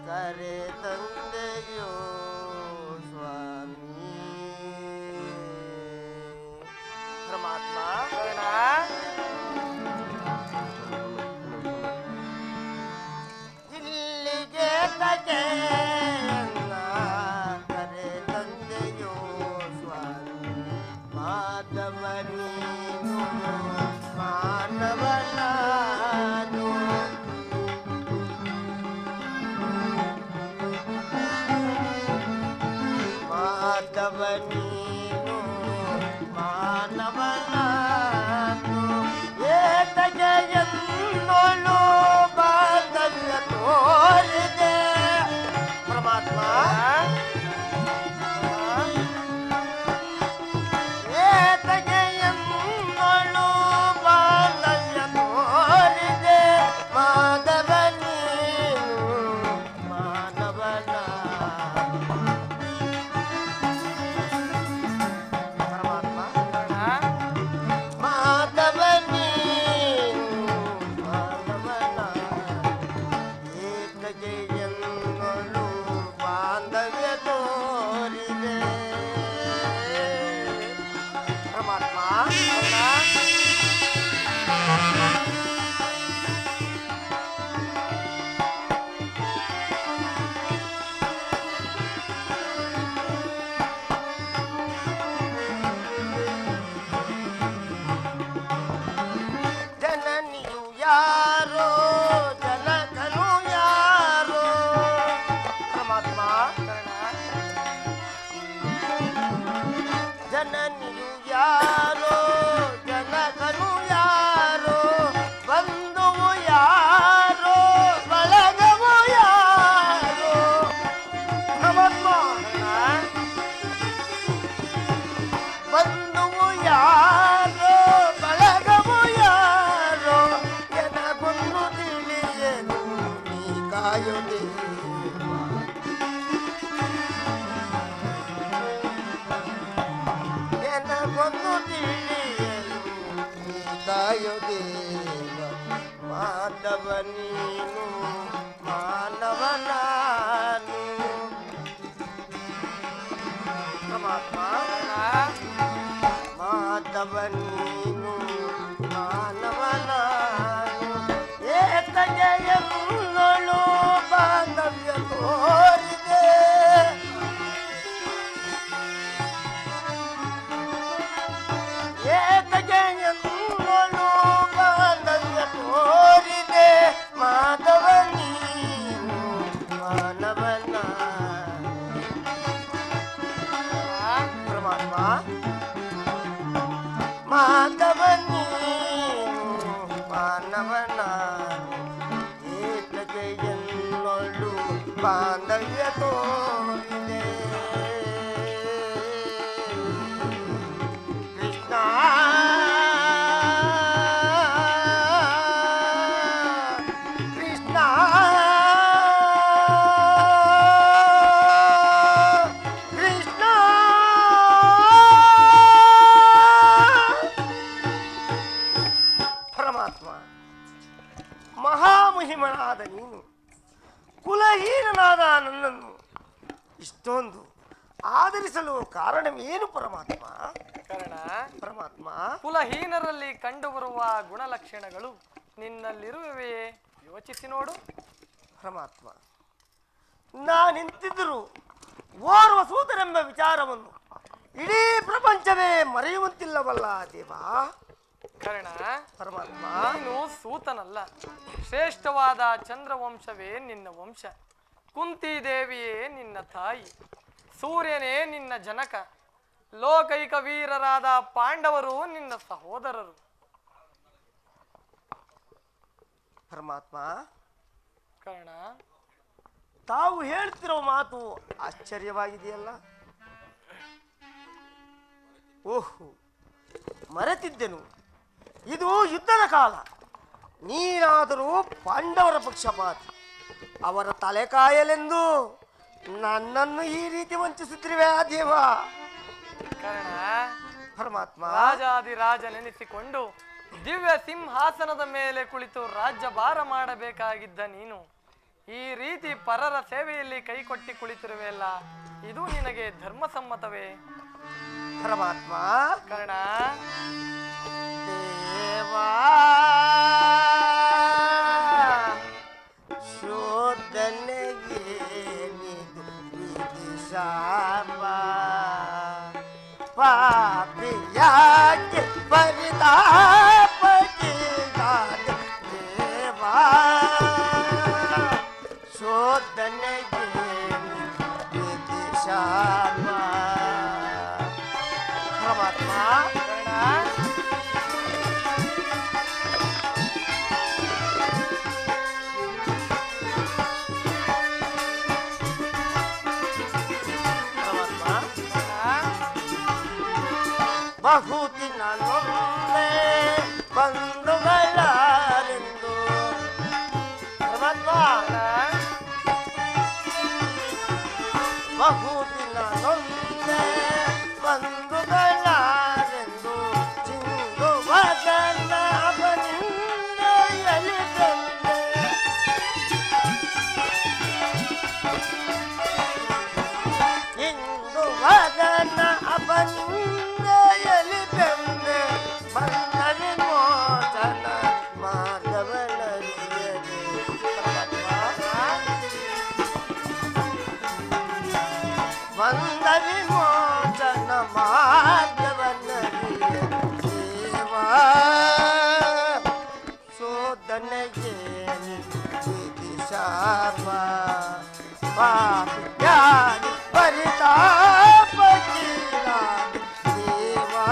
ಕರೆ ತಂದೆಯೋ ಸ್ವಾಮಿ. ಪರಮಾತ್ಮ ಕರ್ಣ, ಇಲ್ಲಿಗೆ ತಗೆ ಕರೆ ತಂದೆಯೋ ಸ್ವಾಮಿ. ಮಾಧವನೀನು ದಯುದೇವ ಮಾಧವ ನೀನು ಮಾನವ ನಾನು ಪರಮಾತ್ಮ ಮಾಧವ ನೀನು ಮಾನವ ನಾನು ಏತಗೆ ಎನ್ನಳು ಬಾಂಧವ್ಯ ತೋರಿದೆ ಏತಗೆ ಎನ್ನಳು ಬಾಂಧವ್ಯ ತೋರಿದೆ ಮಾಧವ ನೀನು ಮಾನವ ನಾನು ಪರಮಾತ್ಮ ಮಾಧವ ನೀನು ಮಾನವ ನಾನು ಏತಗೆ ಎನ್ನಳು ಬಾಂಧವ್ಯ ತೋರಿದೆ ಕೃಷ್ಣ ಕೃಷ್ಣ ಕೃಷ್ಣ ಪರಮಾತ್ಮ ಮಹಾಮಹಿಮನಾದ ನೀನು ಕುಲಹೀನನಾದ ನನ್ನನ್ನು ಇಷ್ಟೊಂದು ಆದರಿಸಲು ಕಾರಣವೇನು ಪರಮಾತ್ಮ ಕಾರಣ ಪರಮಾತ್ಮ ಕುಲಹೀನರಲ್ಲಿ ಕಂಡುಬರುವ ಗುಣಲಕ್ಷಣಗಳು ನಿನ್ನಲ್ಲಿರುವೆಯೇ ಯೋಚಿಸಿ ನೋಡು ಪರಮಾತ್ಮ ನಾನಿಂತಿದ್ದರೂ ಓರ್ವ ಸೂತನೆಂಬ ವಿಚಾರವನ್ನು ಇಡೀ ಪ್ರಪಂಚವೇ ಮರೆಯುವಂತಿಲ್ಲವಲ್ಲ ದೇವ ಕಾರಣ ಪರಮಾತ್ಮ ನೀನು ಸೂತನಲ್ಲ, ಶ್ರೇಷ್ಠವಾದ ಚಂದ್ರವಂಶವೇ ನಿನ್ನ ವಂಶ, ಕುಂತಿದೇವಿಯೇ ನಿನ್ನ ತಾಯಿ, ಸೂರ್ಯನೇ ನಿನ್ನ ಜನಕ, ಲೋಕೈಕ ವೀರರಾದ ಪಾಂಡವರು ನಿನ್ನ ಸಹೋದರರು. ಪರಮಾತ್ಮ ಕಾರಣ ತಾವು ಹೇಳ್ತಿರೋ ಮಾತು ಆಶ್ಚರ್ಯವಾಗಿದೆಯಲ್ಲ. ಓಹೋ, ಮರೆತಿದ್ದೆನು, ಇದು ಯುದ್ಧದ ಕಾಲ. ನೀನಾದರೂ ಪಾಂಡವರ ಪಕ್ಷಪಾತಿ, ಅವರ ತಲೆ ಕಾಯಲೆಂದು ನನ್ನನ್ನು ಈ ರೀತಿ ವಂಚಿಸುತ್ತಿರುವೆ ದೇವ. ಕಾರಣ ಪರಮಾತ್ಮ ರಾಜಾದಿರಾಜನೆನಿಸಿಕೊಂಡು ದಿವ್ಯ ಸಿಂಹಾಸನದ ಮೇಲೆ ಕುಳಿತು ರಾಜ್ಯಭಾರ ಮಾಡಬೇಕಾಗಿದ್ದ ನೀನು ಈ ರೀತಿ ಪರರ ಸೇವೆಯಲ್ಲಿ ಕೈಕೊಟ್ಟಿ ಕುಳಿತಿರುವೆಯಲ್ಲ, ಇದು ನಿನಗೆ ಧರ್ಮಸಮ್ಮತವೇ? ಪರಮಾತ್ಮ ಕಾರಣ ದೇವಾ ಶೋಧನೆಗೆ ಶಾಪ ಪಾಪಿಯಾಕೆ ಪರಿತಾಪಕ್ಕೆ ದೇವಾ ಶೋಧನೆಗೆ ಶಾಪ ಪರಮಾತ್ಮ ಬಹುದಿನ ನೊಂದೆ ಬಂಧುಗಳಾರೆಂದು ಪರಮಾತ್ಮ ಬಹುದಿನ ನೊಂದೆ ಬಂಧುಗಳಾರೆಂದು ಚಿಂದು ವದನ ಅವನಿಂದ ಎಲಿದಂದೆ ಇಂದು ವದನ ಅವನಿಂದ ಎಲಿದಂದೆ ಬಂದರೆ ಮೋಚನ ಮಾಧವನರಿಯದೆ ಬಂದರೆ ಮೋಚನ ಮಾಧವನರಿಯದೆ ದೇವಾ ಶೋಧನೆಗೆ ಶಾಪ ಪಾಪಿಯಾಗಿ ಪರಿತಾಪಕ್ಕಿರಾದ ದೇವಾ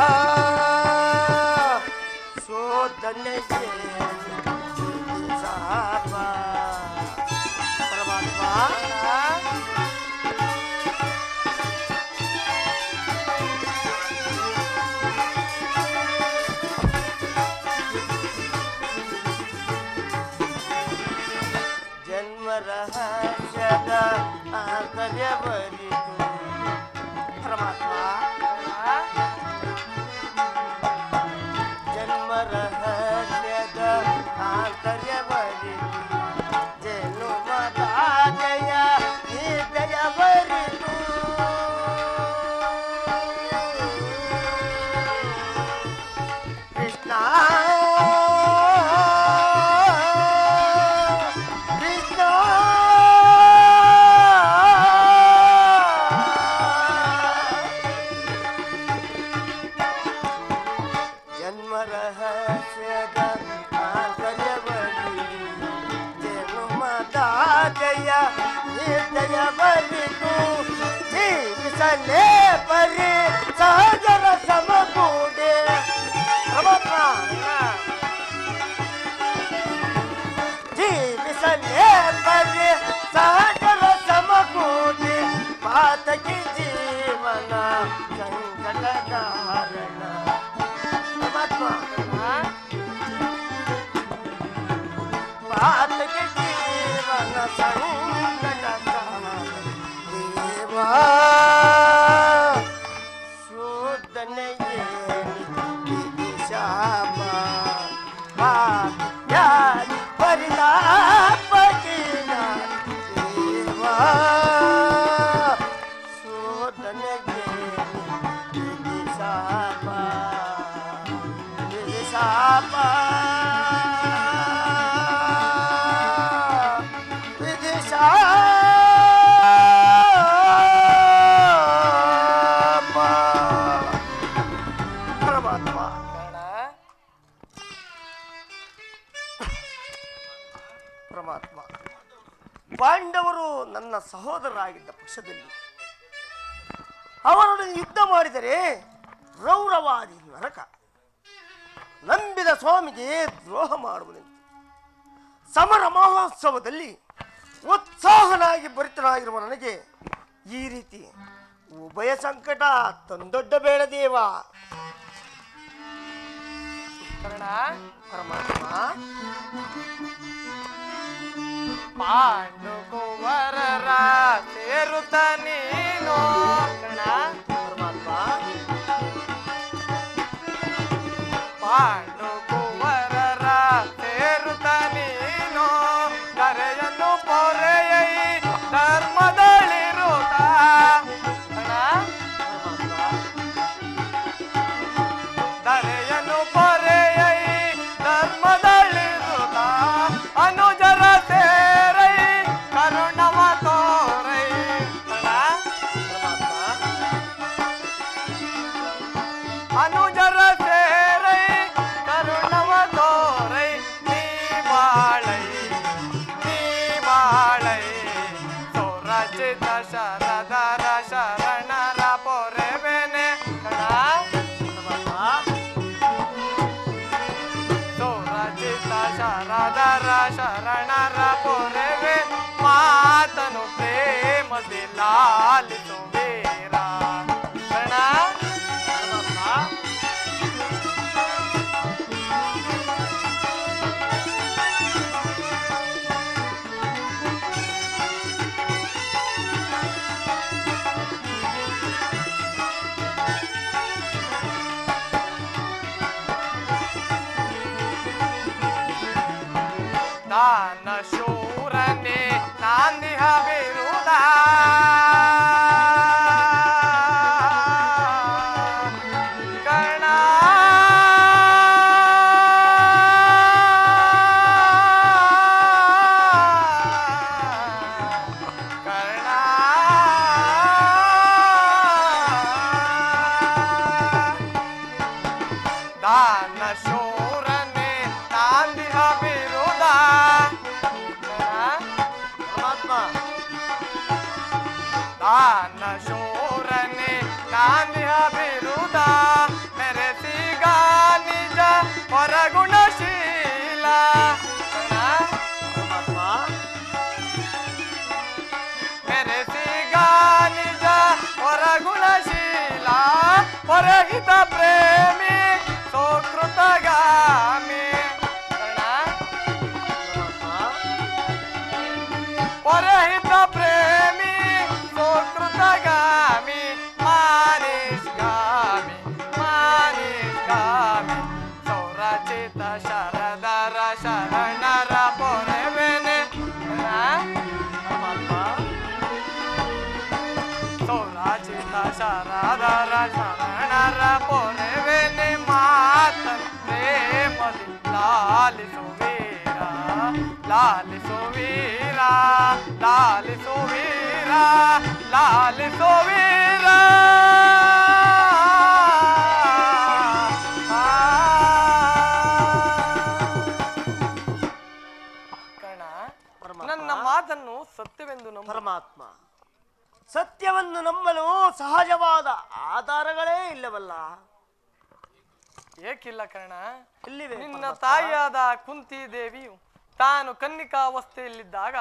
ಶೋಧನೆಗೆ ಶಾಪ ಪರಮಾತ್ಮ ಜನ್ಮ ರಹಸ್ಯದ ಆಂತರ್ಯ ಬರಿತು ಪರಮಾತ್ಮ ಜನ್ಮ ರಹಸ್ಯದ ಆಂತರ್ಯವರಿತು ಜನುಮದ ಜಯ ನಿದಯವರಿತು ಕೃಷ್ಣ ಕೃಷ್ಣ ಜನ್ಮ ರಹಸ್ಯದ ಆಂತರ್ಯವರಿತು ಜನುಮದ ಜಯ ನಿದಯವರಿತು ಜೀವಿಸಲೇ ಪರಿ ಸಹಜರ ಸಮಕೂಡೆ ಜೀವಿಸಲೇ ಪರಿ ಸಹಜರ ಸಮಕೂಡೆ ಪಾತಕಿ ಜೀವನ ಸಂಕಟದ ಹರಣ ಪಾತಕಿ ಜೀವನ ಸಂಕಟದ ದೇವಾ ಶೋಧನೆಯೇ ಶಾಪ ಯಾರಿ ಪರಿತಾಪಕಿನ ದೇವಾ ಶೋಧನೆಗೆ ಶಾಪ ಶಾಪ ವಿಧಿ ಶಾಪ ಪರಮಾತ್ಮ ಪರಮಾತ್ಮ ಪಾಂಡವರು ನನ್ನ ಸಹೋದರರಾಗಿದ್ದ ಪಕ್ಷದಲ್ಲಿ ಅವರೊಡನೆ ಯುದ್ಧ ಮಾಡಿದರೆ ರೌರವಾದಿ ನರಕ ನಂಬಿದ ಸ್ವಾಮಿಗೆ ದ್ರೋಹ ಮಾಡುವುದೆಂದು ಸಮರ ಮಹೋತ್ಸವದಲ್ಲಿ ಉತ್ಸಾಹನಾಗಿ ಭರಿತನಾಗಿರುವ ನನಗೆ ಈ ರೀತಿ ಉಭಯ ಸಂಕಟ ತಂದೊಡ್ಡಬೇಡ ದೇವ ಪರಮಾತ್ಮ ಪಾಂಡುಕುವರರ ಸೇರುತ್ತ ನೀನು ಪರಮಾತ್ಮ ಪಾಂಡುಕುವರರ ಸೇರುತ್ತ ನೀನು ಕರೆಯನ್ನು ಪೊರೆಯೈ ಧರ್ಮದಲ್ಲಿರುತ್ತ ದರೆಯನ್ನು ಪೊರೆಯೈ ಧರ್ಮದಲ್ಲಿರುತ್ತ ಅನುಜರ ಸೇರೈ ಕರುಣವ ತೋರೈ ಅನುಜರ ಸೇರೈ ಕರುಣವ ತೋರೈ ನೀ ಬಾಳೈ ಸೌರಚಿತ ಶರದರ ಶರಣರ ಪೊರೆವೆನೆ ಸೌರಚಿತ ಶರದರ ಶರಣರ ಪೊರೆವೆ ಮಾತನು ಪ್ರೇಮದಿ ಲಾಲಿತು ವೀರ ದಾನ ಶೂರನೇ ನಾಂದಿಹ ವಿರುದ ಕರ್ಣ ಕರ್ಣ ದಾನ ಶೂರನೇ ನಾಂದಿಹ ವಿರುದ ದಾನ ಶೂರನೆ ನಾಂದಿಹ ಬಿರುದ ಮೆರೆಸಿಗ ನಿಜ ಹೊರಗುಣಶೀಲ ಮೆರೆಸಿಗ ನಿಜ ಹೊರಗುಣಶೀಲ ಹೊರಹಿತ ಪ್ರೇಮಿ ಸೋಕೃತಗಾಮಿ ಹೊರಹಿತ ಪ್ರೇಮಿ ಸೋಕೃತಗಾಮಿ ಮಾನಿಷ್ಗಾಮಿ ಸೌರಜ ಸೌರಾಚಿತ ಶರದರ ಶರಣರ ಪೊರೆವೆನೆ ಸೌರಾಚಿತ ಶರದರ ಶರಣರ ಪೊರೆವೆನೆ ಮಾತನ್ ಪ್ರೇಮದಿ ಲಾಲಿಸು ವೀರ ಲಾಲಿಸು ವೀರ ಲಾಲಿಸು ವೀರ ಲಾಲಿಸು ವೀರ ನನ್ನ ಮಾತನ್ನು ಸತ್ಯವೆಂದು ನಂಬು. ಪರಮಾತ್ಮ, ಸತ್ಯವನ್ನು ನಂಬಲು ಸಹಜವಾದ ಆಧಾರಗಳೇ ಇಲ್ಲವಲ್ಲ. ಏಕಿಲ್ಲ ಕರ್ಣ? ಇಲ್ಲಿವೆ. ನಿನ್ನ ತಾಯಿಯಾದ ಕುಂತಿ ದೇವಿಯು ತಾನು ಕನ್ನಿಕಾವಸ್ಥೆಯಲ್ಲಿದ್ದಾಗ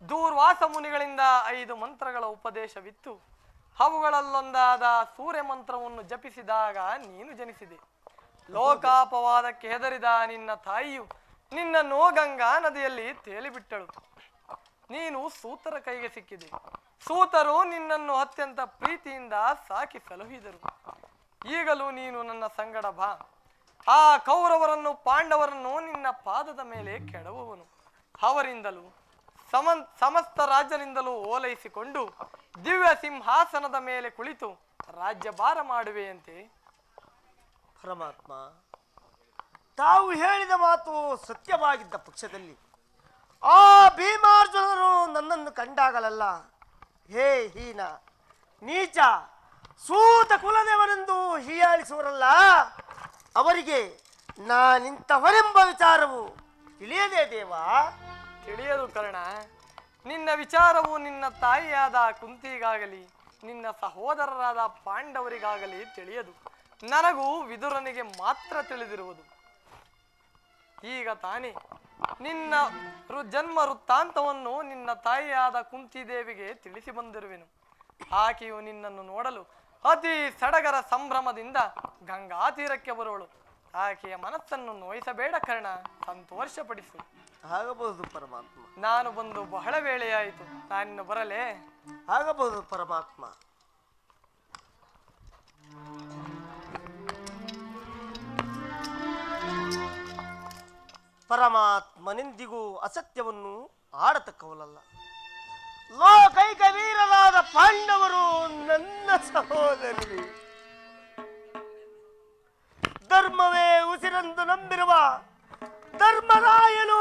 ದೂರ್ವಾಸ ಮುನಿಗಳಿಂದ 5 ಮಂತ್ರಗಳ ಉಪದೇಶವಿತ್ತು. ಅವುಗಳಲ್ಲೊಂದಾದ ಸೂರ್ಯ ಮಂತ್ರವನ್ನು ಜಪಿಸಿದಾಗ ನೀನು ಜನಿಸಿದೆ. ಲೋಕಾಪವಾದಕ್ಕೆ ಹೆದರಿದ ನಿನ್ನ ತಾಯಿಯು ನಿನ್ನನ್ನು ಗಂಗಾ ನದಿಯಲ್ಲಿ ತೇಲಿಬಿಟ್ಟಳು. ನೀನು ಸೂತರ ಕೈಗೆ ಸಿಕ್ಕಿದೆ. ಸೂತರು ನಿನ್ನನ್ನು ಅತ್ಯಂತ ಪ್ರೀತಿಯಿಂದ ಸಾಕಿ ಸಲುಹಿದರು. ಈಗಲೂ ನೀನು ನನ್ನ ಸಂಗಡ ಬಾ. ಆ ಕೌರವರನ್ನು ಪಾಂಡವರನ್ನು ನಿನ್ನ ಪಾದದ ಮೇಲೆ ಕೆಡವುವನು. ಅವರಿಂದಲೂ ಸಮಸ್ತ ರಾಜ್ಯರಿಂದಲೂ ಓಲೈಸಿಕೊಂಡು ದಿವ್ಯ ಸಿಂಹಾಸನದ ಮೇಲೆ ಕುಳಿತು ರಾಜ್ಯಭಾರ ಮಾಡುವೆಯಂತೆ. ಪರಮಾತ್ಮ, ತಾವು ಹೇಳಿದ ಮಾತು ಸತ್ಯವಾಗಿದ್ದ ಪಕ್ಷದಲ್ಲಿ ಆ ಭೀಮಾರ್ಜುನರು ನನ್ನನ್ನು ಕಂಡಾಗಲಲ್ಲ, ಹೇ ಹೀನ ನೀಚ ಸೂತ ಕುಲದೇವನೆಂದು ಹೀಯಾಳಿಸುವರಲ್ಲ, ಅವರಿಗೆ ನಾನಿಂತವರೆಂಬ ವಿಚಾರವು ತಿಳಿಯದೇ ದೇವಾ? ತಿಳಿಯದು ಕರ್ಣ. ನಿನ್ನ ವಿಚಾರವು ನಿನ್ನ ತಾಯಿಯಾದ ಕುಂತಿಗಾಗಲಿ ನಿನ್ನ ಸಹೋದರರಾದ ಪಾಂಡವರಿಗಾಗಲಿ ತಿಳಿಯದು. ನನಗೂ ವಿದುರನಿಗೆ ಮಾತ್ರ ತಿಳಿದಿರುವುದು. ಈಗ ತಾನೇ ನಿನ್ನ ಜನ್ಮ ವೃತ್ತಾಂತವನ್ನು ನಿನ್ನ ತಾಯಿಯಾದ ಕುಂತಿದೇವಿಗೆ ತಿಳಿಸಿ ಬಂದಿರುವೆನು. ಆಕೆಯು ನಿನ್ನನ್ನು ನೋಡಲು ಅತಿ ಸಡಗರ ಸಂಭ್ರಮದಿಂದ ಗಂಗಾ ತೀರಕ್ಕೆ ಬರುವಳು. ಆಕೆಯ ಮನಸ್ಸನ್ನು ನೋಯಿಸಬೇಡ ಕರ್ಣ, ಸಂತೋಷಪಡಿಸು. ಆಗಬಹುದು ಪರಮಾತ್ಮ. ನಾನು ಬಂದು ಬಹಳ ವೇಳೆಯಾಯಿತು, ನಾನಿನ್ನು ಬರಲೇ? ಆಗಬಹುದು ಪರಮಾತ್ಮ. ಪರಮಾತ್ಮನೆಂದಿಗೂ ಅಸತ್ಯವನ್ನು ಆಡತಕ್ಕವಲ್ಲ. ಲೋಕೈಕ ವೀರರಾದ ಪಾಂಡವರು ನನ್ನ ಸಹೋದರರು. ಧರ್ಮವೇ ಉಸಿರೆಂದು ನಂಬಿರುವ ಧರ್ಮರಾಯನು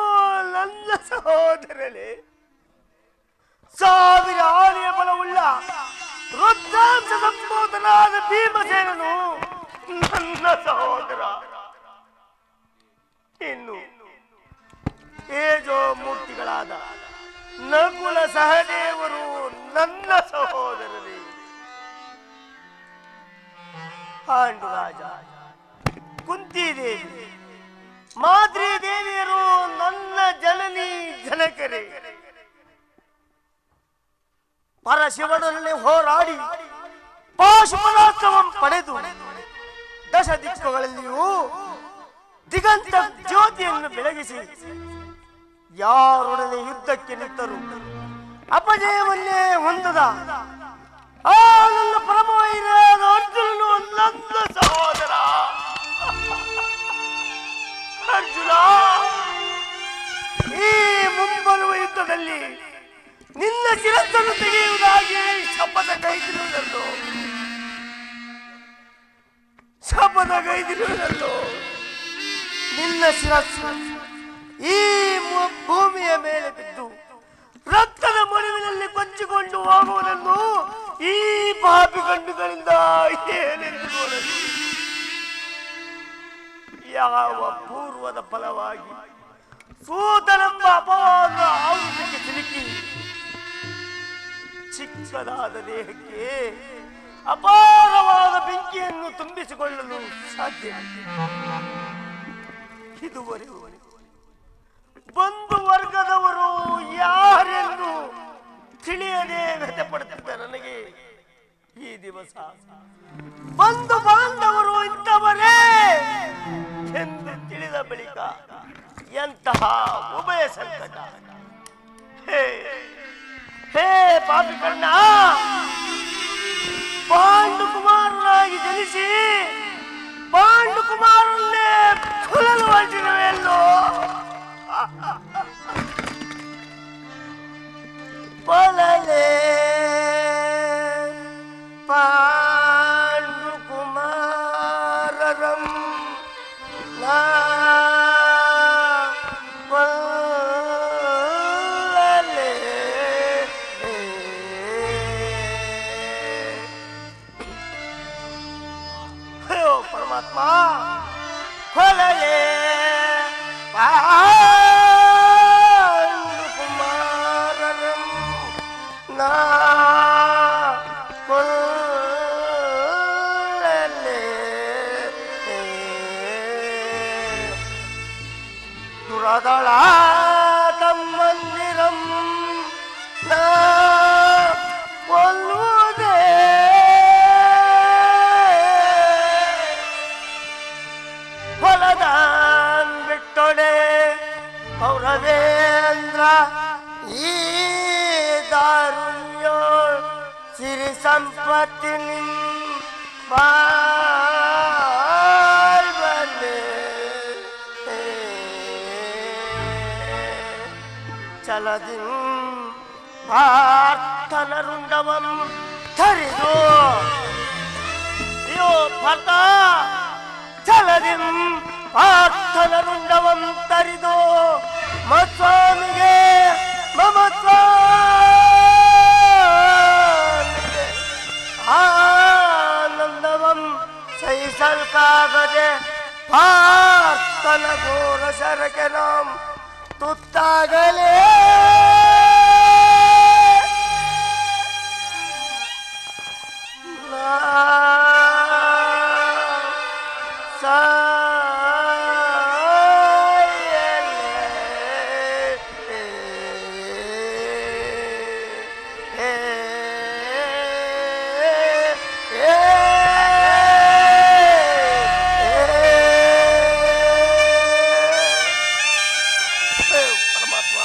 ನನ್ನ ಸಹೋದರನೇ. 1000 ಆನೆಯ ಬಲವುಳ್ಳ ರುದ್ರಾಂಶ ಸಂಬೋಧನಾದ ಭೀಮಸೇನನು ನನ್ನ ಸಹೋದರ. ಇನ್ನು ತೇಜೋ ಮೂರ್ತಿಗಳಾದ ನಕುಲ ಸಹದೇವರು ನನ್ನ ಸಹೋದರರೇ. ಪಾಂಡುರಾಜ, ಕುಂತಿದೇವಿ, ಮಾದ್ರಿ ದೇವಿಯರು ನನ್ನ ಜನನಿ ಜನಕರೇ. ಪರಶಿವನಲ್ಲಿ ಹೋರಾಡಿ ಪಾಶುಪದಾಸ್ತ್ರವನ್ನು ಪಡೆದು ದಶ ದಿಕ್ಕುಗಳಲ್ಲಿಯೂ ದಿಗಂತ ಜ್ಯೋತಿಯನ್ನು ಬೆಳಗಿಸಿ ಯಾರೊಡನೆ ಯುದ್ಧಕ್ಕೆ ನಿಂತರು ಅಪಜಯವನ್ನೇ ಹೊಂದದ ಆ ನನ್ನ ಪರಮವೈರಿಯಾದ ಅರ್ಜುನನು ನನ್ನ ಸಹೋದರ. ಅರ್ಜುನ, ಈ ಮುಂಬರುವ ಯುದ್ಧದಲ್ಲಿ ನಿನ್ನ ಶಿರಸ್ಸನ್ನು ತೆಗೆಯುವುದಾಗಿ ಶಪಥಗೈದಿರುವುದಲ್ಲೋ. ನಿನ್ನ ಶಿರಸ್ಸು ಈ ಭೂಮಿಯ ಮೇಲೆ ಬಿದ್ದು ರಕ್ತದ ಮಡುವಿನಲ್ಲಿ ಕೊಚ್ಚಿಕೊಂಡು ಹೋಗುವುದನ್ನು ಈ ಪಾಪಿ ಕಣ್ಣುಗಳಿಂದ ಏನೆಂದು ನೋಡಲಿ. ಯಾವ ಪೂರ್ವದ ಫಲವಾಗಿ ಸೂತನೆಂಬ ಅಪವಾದ ಆವೃತಕ್ಕೆ ಸಿಲುಕಿ ಚಿಕ್ಕದಾದ ದೇಹಕ್ಕೆ ಅಪಾರವಾದ ಬೆಂಕಿಯನ್ನು ತುಂಬಿಸಿಕೊಳ್ಳಲು ಸಾಧ್ಯ. ಇದುವರೆಗೂ ಬಂಧು ವರ್ಗದವರು ಯಾರೆಂದು ತಿಳಿಯದೆ ವ್ಯಥೆಪಡುತ್ತಿದ್ದ ನನಗೆ ಈ ದಿವಸ ಬಂಧು ಬಾಂಧವರು ಇಂಥವರೇ ಎಂದು ತಿಳಿದ ಬಳಿಕ ಎಂತಹ ಉಭಯ ಸಂಕಟ. ಹೇ ಪಾಪಿ ಕಣ್ಣ, ಪಾಂಡು ಕುಮಾರನಾಗಿ ಜನಿಸಿ ಪಾಂಡು ಕುಮಾರನ್ನೇ ಕೊಲ್ಲಲು ಹೊರಟಿರುವೆಯಲ್ಲೋ. ಕೊಲ್ಲಲೇ ಪಾಂಡು ಕುಮಾರರಂ ನಾ ಕೊಲ್ಲಲೇ. ಅಯ್ಯೋ ಪರಮಾತ್ಮ, ಕೊಲ್ಲಲೇ ಪಾಂಡು ಕುಮಾರರಂ ನಾ ಕೊಲ್ಲಲೇ. ದುರದಳ ತಮ್ಮಂದಿರಂ ನಾ ಕೊಲ್ಲುವುದೇ. ಹೊಲದಾನ್ ಬಿಟ್ಟೊಡೆ ಕೌರವೇಂದ್ರ ಈ ದಾರುಣ್ಯ ಸಿರಿ ಸಂಪತ್ತಿ ಬಾಳ್ಬನೆ. ಚಲದಿ ಪಾರ್ಥನ ರುಂಡವಂ ಧರಿದು ಅಯ್ಯೋ ಪಾರ್ಥ, ಚಲದಿಂ ಪಾರ್ಥನ ರುಂಡವಂ ತರಿದು ಮಸ್ವಾಮಿಗೆ ಮಮ ಸ್ವಾಮಿಗೆ ಆನಂದವಂ ಸಹಿಸಲ್ಕಾಗದೆ ಪಾರ್ಥನ ಘೋರ ಶರಕೆ ನಾಂ ತುತ್ತಾಗಲೇ. ಪರಮಾತ್ಮ